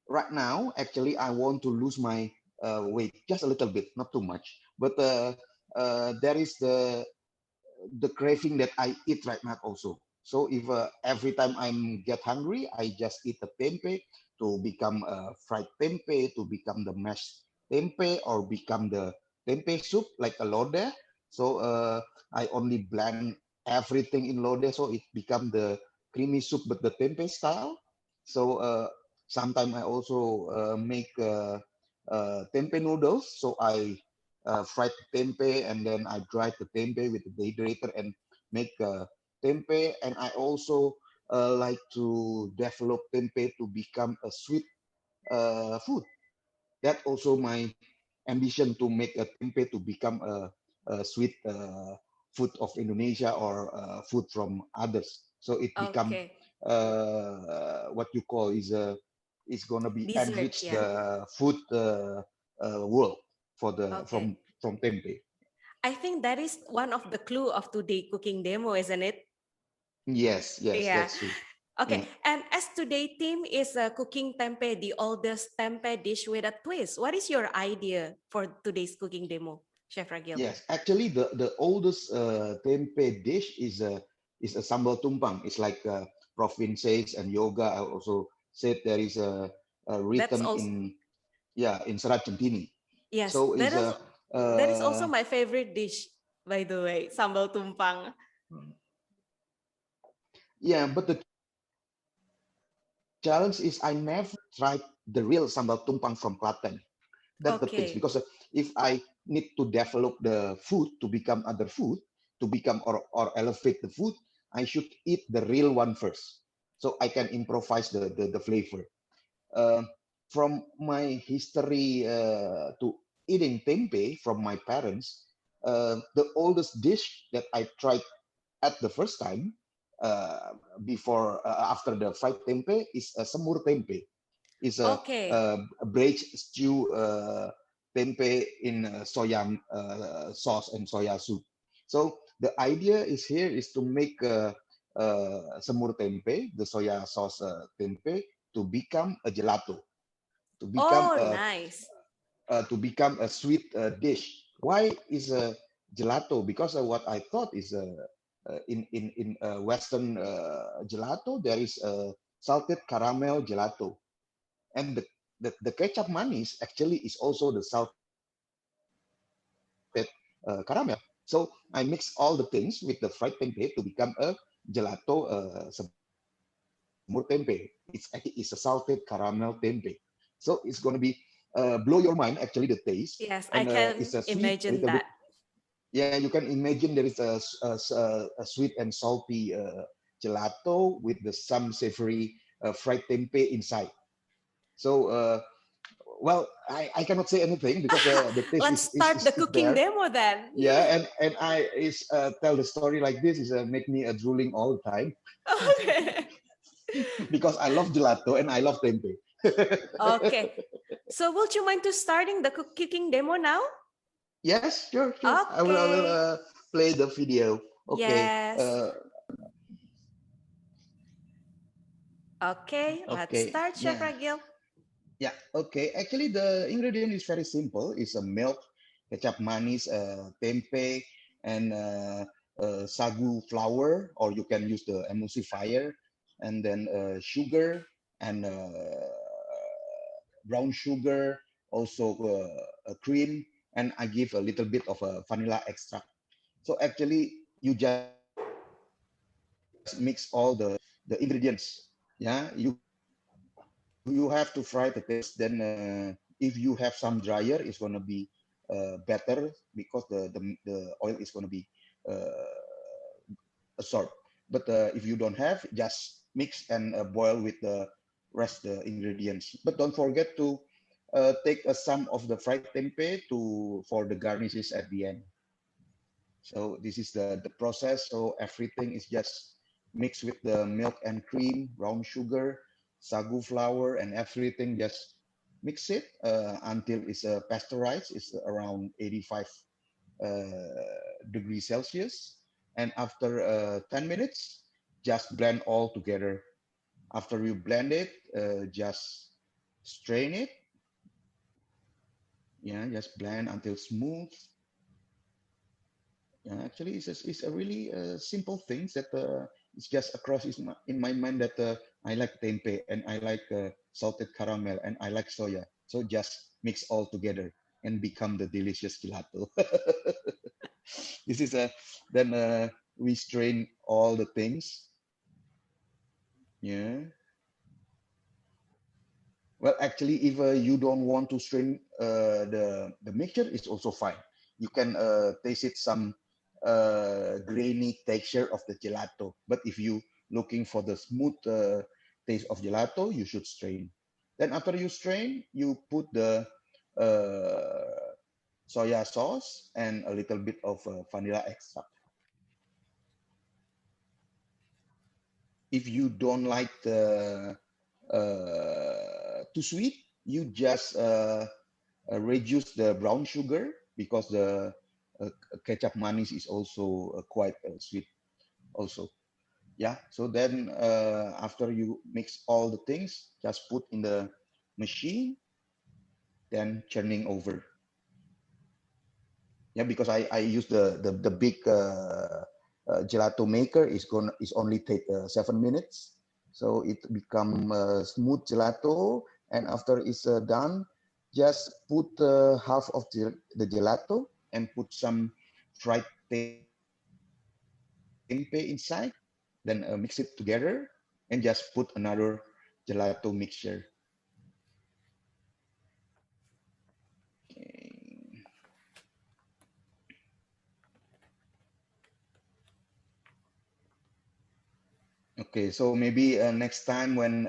right now, actually, I want to lose my weight just a little bit, not too much. But there is the craving that I eat right now also. So if every time I'm get hungry, I just eat a tempeh to become a fried tempeh, to become the mashed tempeh, or become the tempeh soup like a lodeh. So I only blend everything in lodeh, so it become the creamy soup, but the tempeh style. So sometimes I also make tempeh noodles. So I fried tempeh, and then I dried the tempeh with the dehydrator and make tempeh. And I also like to develop tempeh to become a sweet food. That also my ambition to make a tempeh to become a sweet food of Indonesia or food from others. So it become Okay, what you call is gonna be dessert, enrich yeah. the food world for the Okay. from tempeh. I think that is one of the clue of today cooking demo, isn't it? Yes, yes, Yeah. that's true. Okay. Yeah. And as today theme is cooking tempeh, the oldest tempeh dish with a twist. What is your idea for today's cooking demo, Chef Ragil? Yes, actually, the oldest tempeh dish is a sambal tumpang. It's like Prof says and yoga. I also said there is a That's written also in in Serat Centini. yes. So is a That is also my favorite dish, by the way, sambal tumpang. yeah, but the challenge is I never tried the real sambal tumpang from Klaten. That's the things Okay. because if I need to develop the food to become other food, to become or elevate the food, I should eat the real one first, so I can improvise the flavor. Uh, from my history to eating tempeh from my parents, the oldest dish that I tried at the first time before after the fried tempeh is a semur tempeh. Is Okay. a braised stew tempeh in soya sauce and soya soup. So the idea is here is to make semur tempe, the soya sauce tempe, to become a gelato, to become Oh, a nice. sweet dish. Why is a gelato? Because what I thought is in Western gelato there is a salted caramel gelato, and the ketchup manis actually is also the salted caramel. So I mix all the things with the fried tempeh to become a gelato semur tempe. It's a salted caramel tempeh. So it's going to be blow your mind actually the taste, Yes, I and can it's a sweet a imagine little bit. that. Yeah, you can imagine there is a sweet and salty gelato with some savory fried tempeh inside. So well, I cannot say anything because the taste Let's start the is cooking there. demo then. Yeah, and I tell the story like this is make me drooling all the time Okay. because I love gelato and I love tempeh. Okay. So would you mind to starting the cooking demo now? Yes, sure, sure. I will Okay. play the video. Okay. Yes. Okay, let's Okay. start, Chef Yeah. Ragil. Yeah. Okay. Actually, the ingredient is very simple. It's a milk, kecap manis, tempeh, and sagu flour, or you can use the emulsifier, and then sugar and brown sugar, also cream, and I give a little bit of a vanilla extract. So actually, you just mix all the ingredients. Yeah, you have to fry the taste. Then if you have some dryer, it's gonna be better because the oil is gonna be absorbed. But if you don't have, just mix and boil with the rest the ingredients. But don't forget to take some of the fried tempeh to for the garnishes at the end. So this is the process. So everything is just mixed with the milk and cream, brown sugar, sagu flour, and everything. Just mix it until it's pasteurized. It's around 85 degrees Celsius. And after 10 minutes, just blend all together. After you blend it, just strain it. Yeah, just blend until smooth. Yeah, actually, it's a really simple things that it's just across in my mind that I like tempeh and I like salted caramel and I like soya. So just mix all together and become the delicious gelato. This is then we strain all the things. Yeah. Well, actually, if you don't want to strain the mixture, it's also fine. You can taste it some grainy texture of the gelato. But if you looking for the smooth taste of gelato, you should strain. Then after you strain, you put the soya sauce and a little bit of vanilla extract. If you don't like the too sweet, you just reduce the brown sugar because the kecap manis is also quite sweet also. Yeah, so then after you mix all the things, just put in the machine, then churning over. Yeah, because I use the big gelato maker is only take 7 minutes, so it become smooth gelato. And after it's done, just put half of the gelato and put some fried tempeh inside, then mix it together and just put another gelato mixture. Okay. Okay, so maybe next time when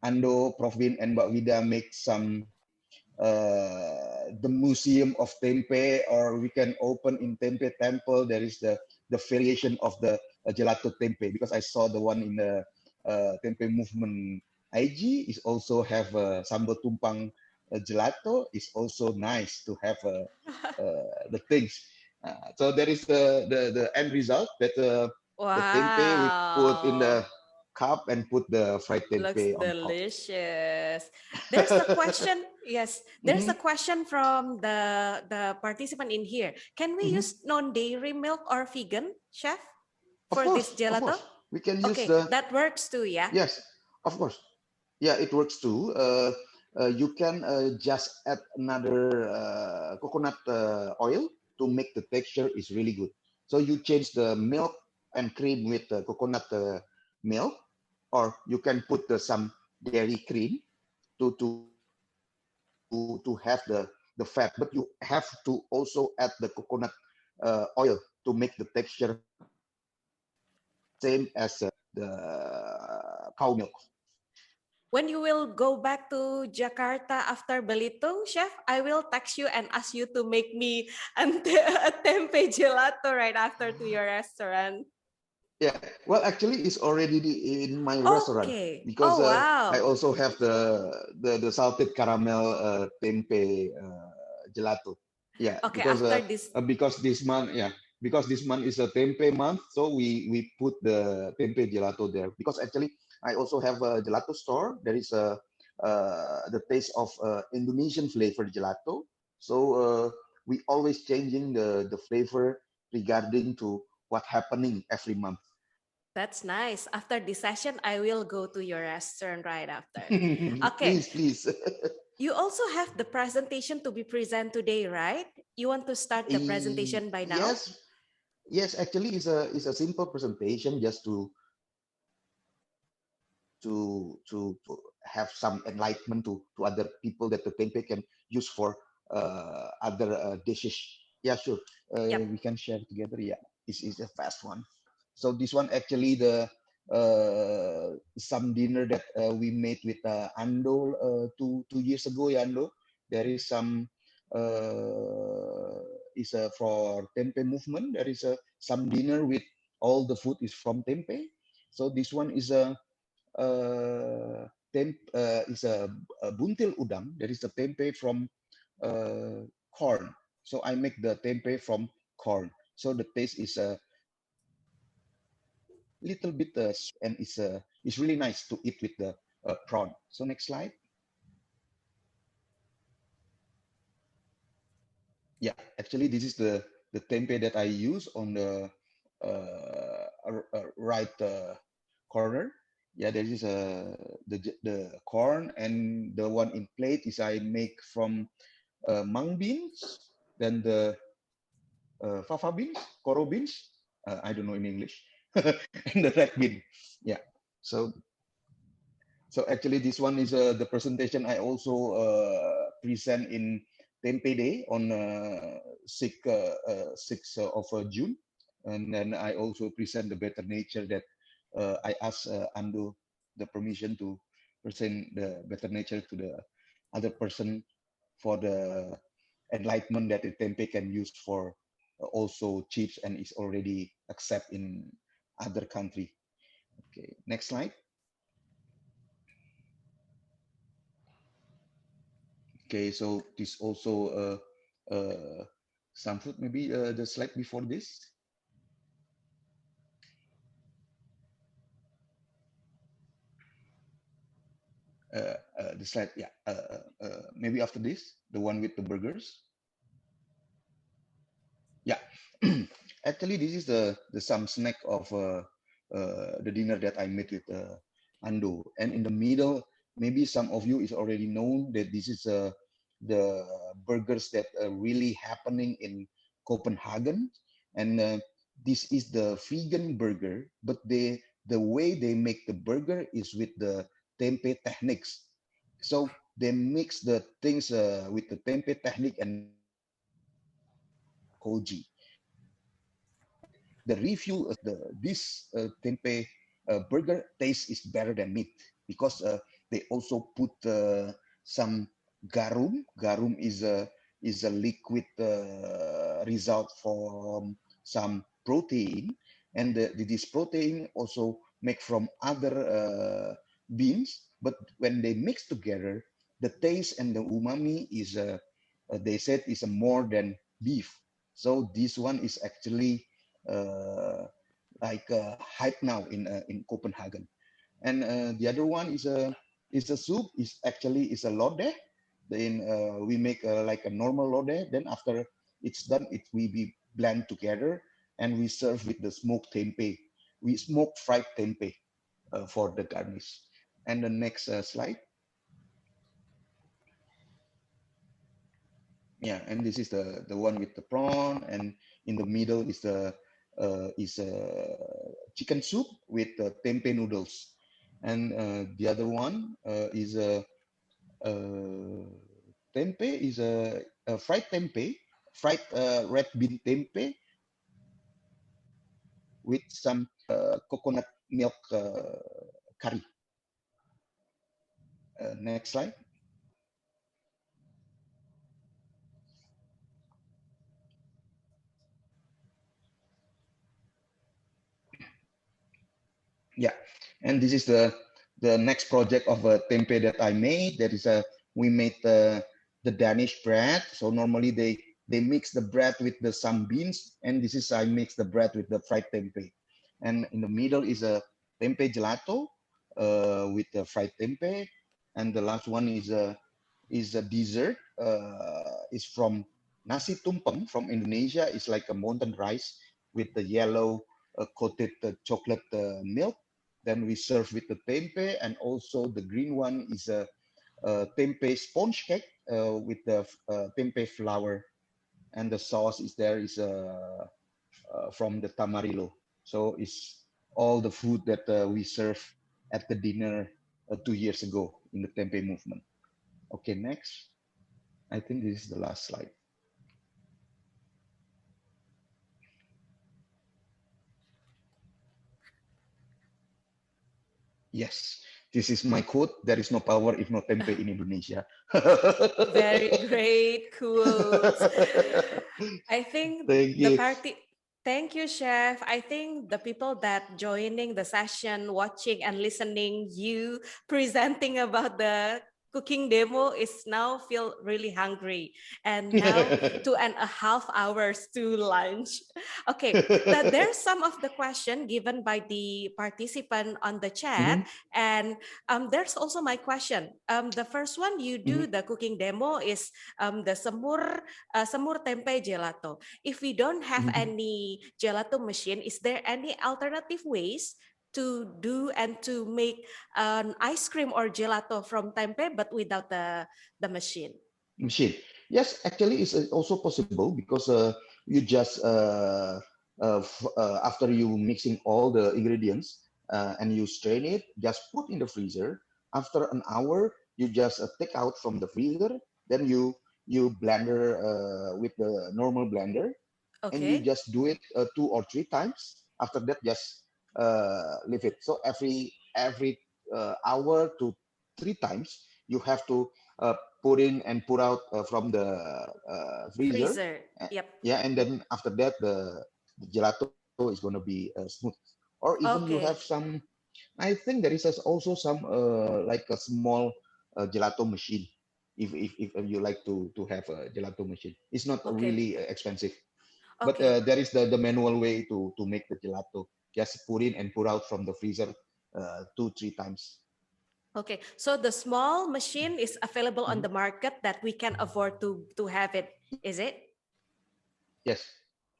Ando, Prof Win, and Mbak Wida make some the museum of Tempeh, or we can open in Tempeh Temple. There is the variation of the gelato Tempeh, because I saw the one in the Tempeh Movement IG is also have sambal tumpang gelato. Is also nice to have the things. So there is the end result that The tempeh we put in Wow. the cup and put the fried Looks tempeh on top. delicious. There's a question. Yes, there's a Mhm, question from the participant in here. Can we mhm. use non-dairy milk or vegan, chef, Of for course, this of gelato? course. We can use Okay, the, that works too, yeah? yes, of course. Yeah, it works too. You can just add another coconut oil to make the texture is really good. So you change the milk and cream with coconut milk, or you can put some dairy cream to have the fat, but you have to also add the coconut oil to make the texture same as the cow milk. When you will go back to Jakarta after Belitung, chef, I will text you and ask you to make me a tempeh gelato right after to your restaurant. Yeah, well, actually, it's already in my restaurant Okay. because Oh, I wow. also have the salted caramel tempeh gelato. Yeah, Okay, after this. because this month, yeah, because this month is a tempeh month, so we put the tempeh gelato there. Because actually, I also have a gelato store. There is the taste of Indonesian flavor gelato. So we always changing the flavor regarding to what happening every month. That's nice. After this session, I will go to your restaurant right after. Okay. Please, please. You also have the presentation to be present today, right? You want to start the presentation by now? Yes, yes. Actually, it's a simple presentation just to have some enlightenment to other people that the tempeh can use for other dishes. Yeah, sure. Yep. We can share together. Yeah, it's a fast one. So this one actually the some dinner that we made with Ando 2 years ago. Yeah, Ando. There is some is for Tempe movement. There is some dinner with all the food is from Tempe. So this one is a is a buntil udang. There is a tempeh from corn. So I make the tempeh from corn. So the taste is a little bit and it's really nice to eat with the prawn. So next slide. Yeah, actually this is the tempeh that I use on the right corner. Yeah, there is the corn, and the one in plate is I make from mung beans, then the fava beans, koro beans. I don't know in English, and the red bean. Yeah. So actually this one is the presentation I also present in Tempe Day on 6th of June. And then I also present the better nature that I asked Ando the permission to present the better nature to the other person for the enlightenment that the Tempe can use for also chips and is already accept in other country. Okay, next slide. Okay, so this also some food, maybe the slide before this. The slide, yeah, maybe after this, the one with the burgers. Yeah, actually, this is the some snack of the dinner that I made with Ando, and in the middle, maybe some of you is already known that this is the burgers that are really happening in Copenhagen, and this is the vegan burger, but the way they make the burger is with the tempeh techniques. So they mix the things with the tempeh technique and koji. The review of this tempeh burger taste is better than meat because they also put some garum. Garum is a liquid result from some protein, and this protein also make from other beans. But when they mix together, the taste and the umami is they said is more than beef. So this one is actually uh, like hype now in Copenhagen. And the other one is a soup. Is actually is a lode. Then we make like a normal lode. Then after it's done, it we be blend together and we serve with the smoked tempeh. We smoke fried tempeh for the garnish. And the next slide. Yeah, and this is the one with the prawn, and in the middle is the chicken soup with tempeh noodles, and the other one is a tempeh is a fried tempeh, fried red bean tempeh with some coconut milk curry. Next slide. Yeah, and this is the next project of a tempeh that I made. That is we made the Danish bread. So normally they mix the bread with the some beans, and this is I mix the bread with the fried tempeh. And in the middle is a Tempeh Gelato with the fried tempeh, and the last one is a dessert. Is from nasi tumpeng from Indonesia. It's like a mountain rice with the yellow coated chocolate milk. Then we serve with the tempeh, and also the green one is a tempeh sponge cake with the tempeh flour, and the sauce is there is from the tamarillo. So it's all the food that we serve at the dinner 2 years ago in the Tempeh movement. Okay, next. I think this is the last slide. Yes, this is my quote. There is no power if no tempeh in Indonesia. Very great quotes. I think Thank the you. party. Thank you, Chef. I think the people that joining the session, watching and listening, you presenting about the cooking demo is now feel really hungry. And now 2.5 hours to lunch. Okay, there's some of the question given by the participant on the chat. And there's also my question. The first one you do the cooking demo is the semur tempeh gelato. If we don't have any gelato machine, is there any alternative ways to do and to make an ice cream or gelato from tempeh but without the machine? Machine. Yes, actually, it's also possible because you just after you mixing all the ingredients and you strain it, just put in the freezer. After an hour, you just take out from the freezer. Then you blender with the normal blender, and you Okay. just do it 2 or 3 times. After that, just leave it. So every hour to 3 times, you have to put in and put out from the freezer. Freezer. Yep. Yeah, and then after that, the gelato is going to be smooth. Or even you have Okay. some. I think there is also some like a small gelato machine. If you like to have a gelato machine, it's not Okay. really expensive. But Okay. there is the manual way to make the gelato. Just put in and put out from the freezer 2-3 times. Okay. So the small machine is available on the market that we can afford to have it. Is it? Yes.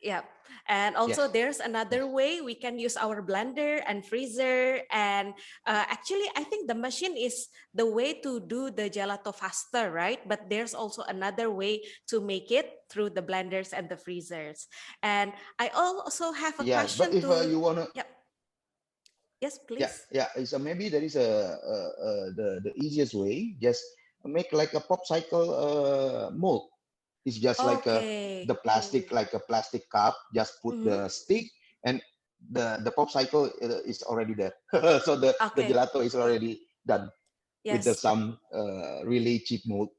Yeah. And also Yes. there's another way we can use our blender and freezer. And actually, I think the machine is the way to do the gelato faster, right? But there's also another way to make it through the blenders and the freezers. And I also have a Yeah, but question if to, you wanna, yep. Yes, yeah, please. yeah, so maybe there is the easiest way. Just make like a pop cycle mold. It's just like the Okay. plastic, like a plastic cup. Just put Mm-hmm. the stick, and the pop cycle is already there. So the Okay. gelato is already done with the Yes. some really cheap mold.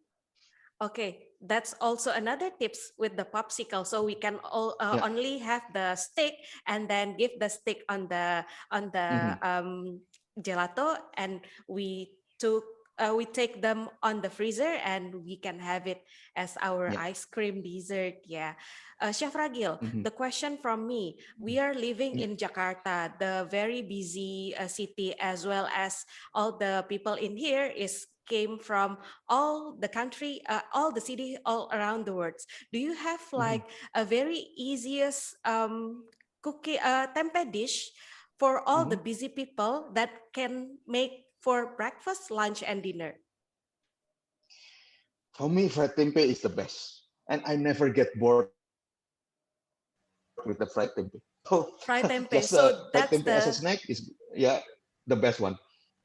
Okay, that's also another tips with the popsicle. So we can Yeah. only have the stick and then give the stick on the Mhm. gelato, and we took we take them on the freezer and we can have it as our Yeah. ice cream dessert. Yeah. Chef Ragil, Mhm. the question from me, we are living Yeah. in Jakarta, the very busy city, as well as all the people in here came from all the country, all the city, all around the world. Do you have Mhm. like a very easiest cookie tempeh dish for all the Mhm. busy people that can make for breakfast, lunch, and dinner? For me, fried tempeh is the best, and I never get bored with the fried tempeh. So just fried Fried tempeh as tempeh. a snack So is that's the the best one.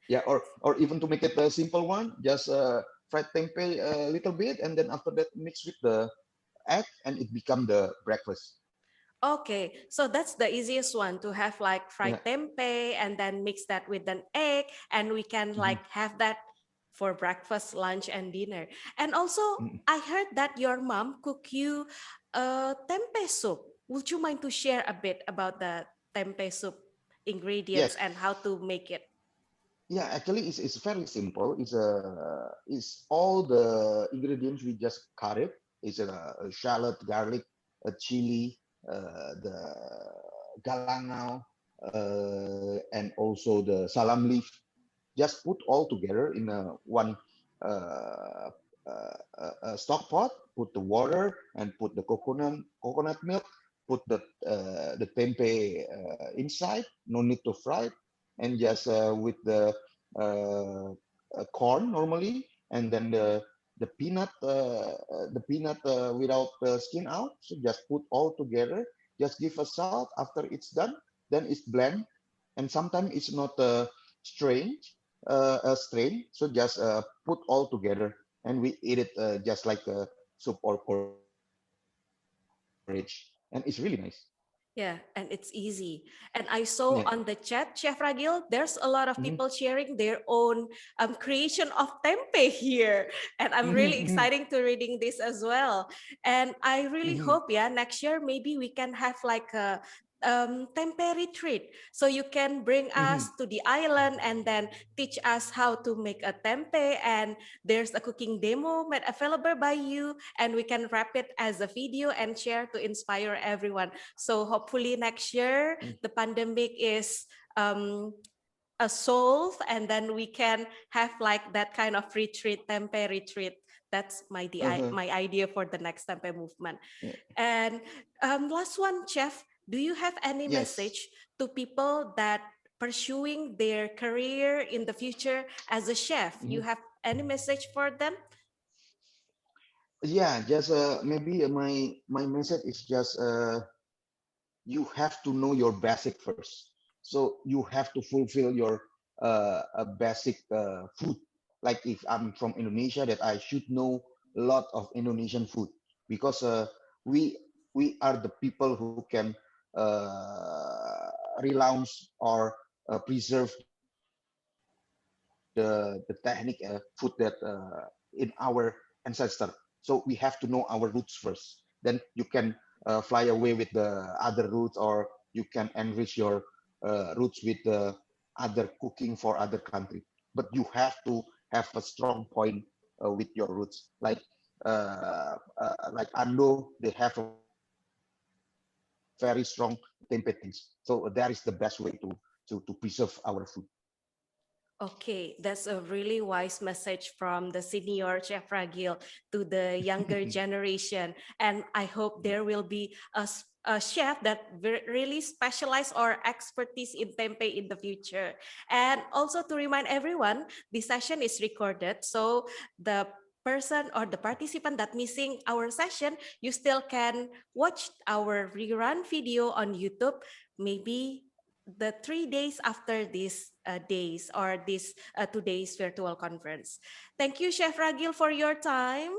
Yeah, or even to make it a simple one, just fried tempeh a little bit, and then after that mix with the egg, and it become the breakfast. okay. So that's the easiest one to have like Yeah. fried tempeh and then mix that with an egg, and we can Mhm. like have that for breakfast, lunch, and dinner. And also, Mhm. I heard that your mom cook you tempeh soup. Would you mind to share a bit about the tempeh soup ingredients Yes. and how to make it? Yeah, actually, it's very simple. It's all the ingredients we just cut it. It's a shallot, garlic, a chili, the galangao, and also the salam leaf. Just put all together in a one uh, stock pot. Put the water and put the coconut milk. Put the tempeh inside. No need to fry it, and just with uh, corn normally, and then the peanut without the skin out. So just put all together. Just give a salt after it's done. Then it's blend, and sometimes it's not strange strain. So just put all together, and we eat it just like a soup or porridge, and it's really nice. Yeah, and it's easy. And I Yeah. saw on the chat, Chef Ragil, there's a lot of Mhm. people sharing their own creation of tempeh here. And I'm Mhm. really Mhm. excited to reading this as well. And I really Mhm. hope, yeah, next year maybe we can have like a tempeh retreat. So you can bring Mhm. us to the island and then teach us how to make a tempeh. And there's a cooking demo made available by you, and we can wrap it as a video and share to inspire everyone. So hopefully next year the pandemic is solved, and then we can have like that kind of retreat, tempeh retreat. That's Uh-huh. my idea for the next tempeh movement. Yeah. And last one, Chef, do you have any Yes. message to people that pursuing their career in the future as a chef? You Mhm. have any message for them? Yeah, just maybe my message is just you have to know your basic first. So you have to fulfill your basic food. Like if I'm from Indonesia, that I should know a lot of Indonesian food, because we we are the people who can relaunch or preserve the technique food that in our ancestor. So we have to know our roots first. Then you can fly away with the other roots, or you can enrich your roots with the other cooking for other country. But you have to have a strong point with your roots. Like Ando, they have a very strong tempeh things. So that is the best way to preserve our food. Okay, that's a really wise message from the senior Chef Ragil to the younger generation. And I hope there will be a chef that really specialize or expertise in tempeh in the future. And also to remind everyone, this session is recorded. So the person or the participant that missing our session, you still can watch our rerun video on YouTube, maybe the 3 days after these days or this today's virtual conference. Thank you, Chef Ragil, for your time.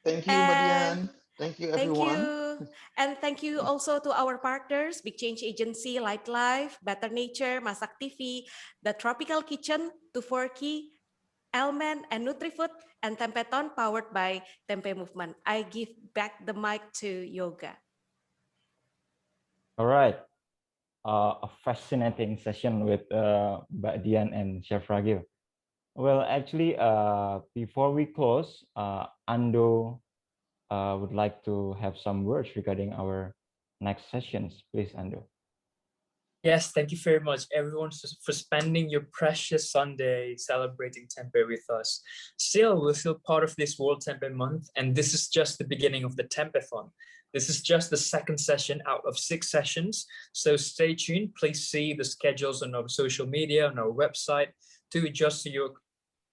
Thank you, And Badian. Thank you, thank everyone. you. And thank you also to our partners, Big Change Agency, Light Life, Better Nature, Masak TV, The Tropical Kitchen, 240, Elmen, and NutriFood, and Tempethon, powered by Tempeh Movement. I give back the mic to Yoga. All right. A fascinating session with Mbak Dian and Chef Ragil. Well, actually, before we close, Ando would like to have some words regarding our next sessions. Please, Ando. Yes, thank you very much, everyone, for spending your precious Sunday celebrating Tempeh with us. Still, we're still part of this World Tempeh Month, and this is just the beginning of the Tempethon. This is just the second session out of 6 sessions, so stay tuned. Please see the schedules on our social media, on our website, to adjust to your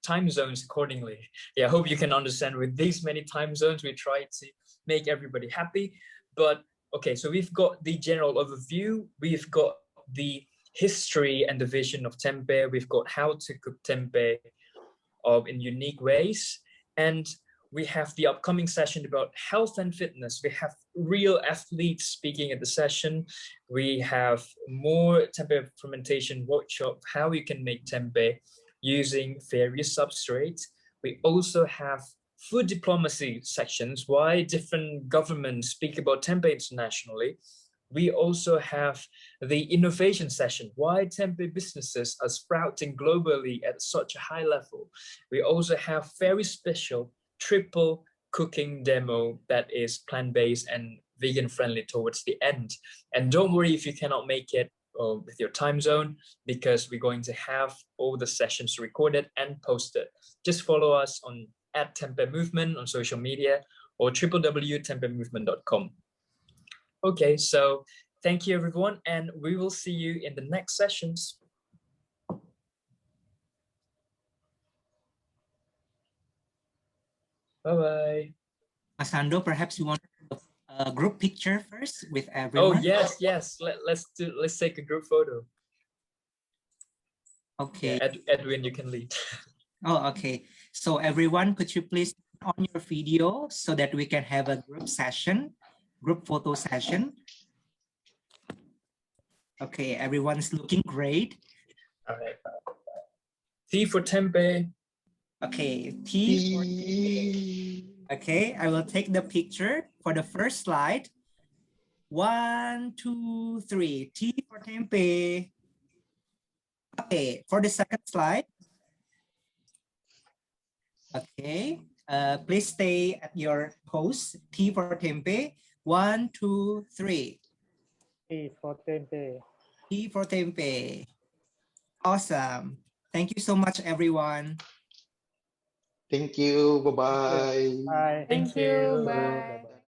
time zones accordingly. Yeah, I hope you can understand with these many time zones, we try to make everybody happy. But okay, so we've got the general overview, we've got the history and the vision of tempeh, we've got how to cook tempeh in unique ways, and we have the upcoming session about health and fitness. We have real athletes speaking at the session. We have more tempeh fermentation workshop, how you can make tempeh using various substrates. We also have food diplomacy sections, why different governments speak about tempeh internationally. We also have the innovation session, why tempeh businesses are sprouting globally at such a high level. We also have very special triple cooking demo that is plant-based and vegan friendly towards the end. And don't worry if you cannot make it with your time zone, because we're going to have all the sessions recorded and posted. Just follow us on @Tempeh Movement on social media or www.tempehmovement.com. Okay, so thank you everyone, and we will see you in the next sessions. Bye-bye. Masando, perhaps you want a group picture first with Oh everyone? yes. Let's take a group photo. Okay. Yeah, Edwin, you can lead. Oh, okay. So everyone, could you please turn on your video so that we can have a group session, group photo session? Okay, everyone's looking great. All right. T for tempeh. Okay, T for tempeh. Okay, I will take the picture for the first slide. 1, 2, 3. T for tempeh. Okay, for the second slide. Okay, please stay at your pose. T for tempeh. 1, 2, 3. T for tempeh. T for tempeh. Awesome. Thank you so much, everyone. Thank you. Bye-bye. Bye. Thank you. Bye.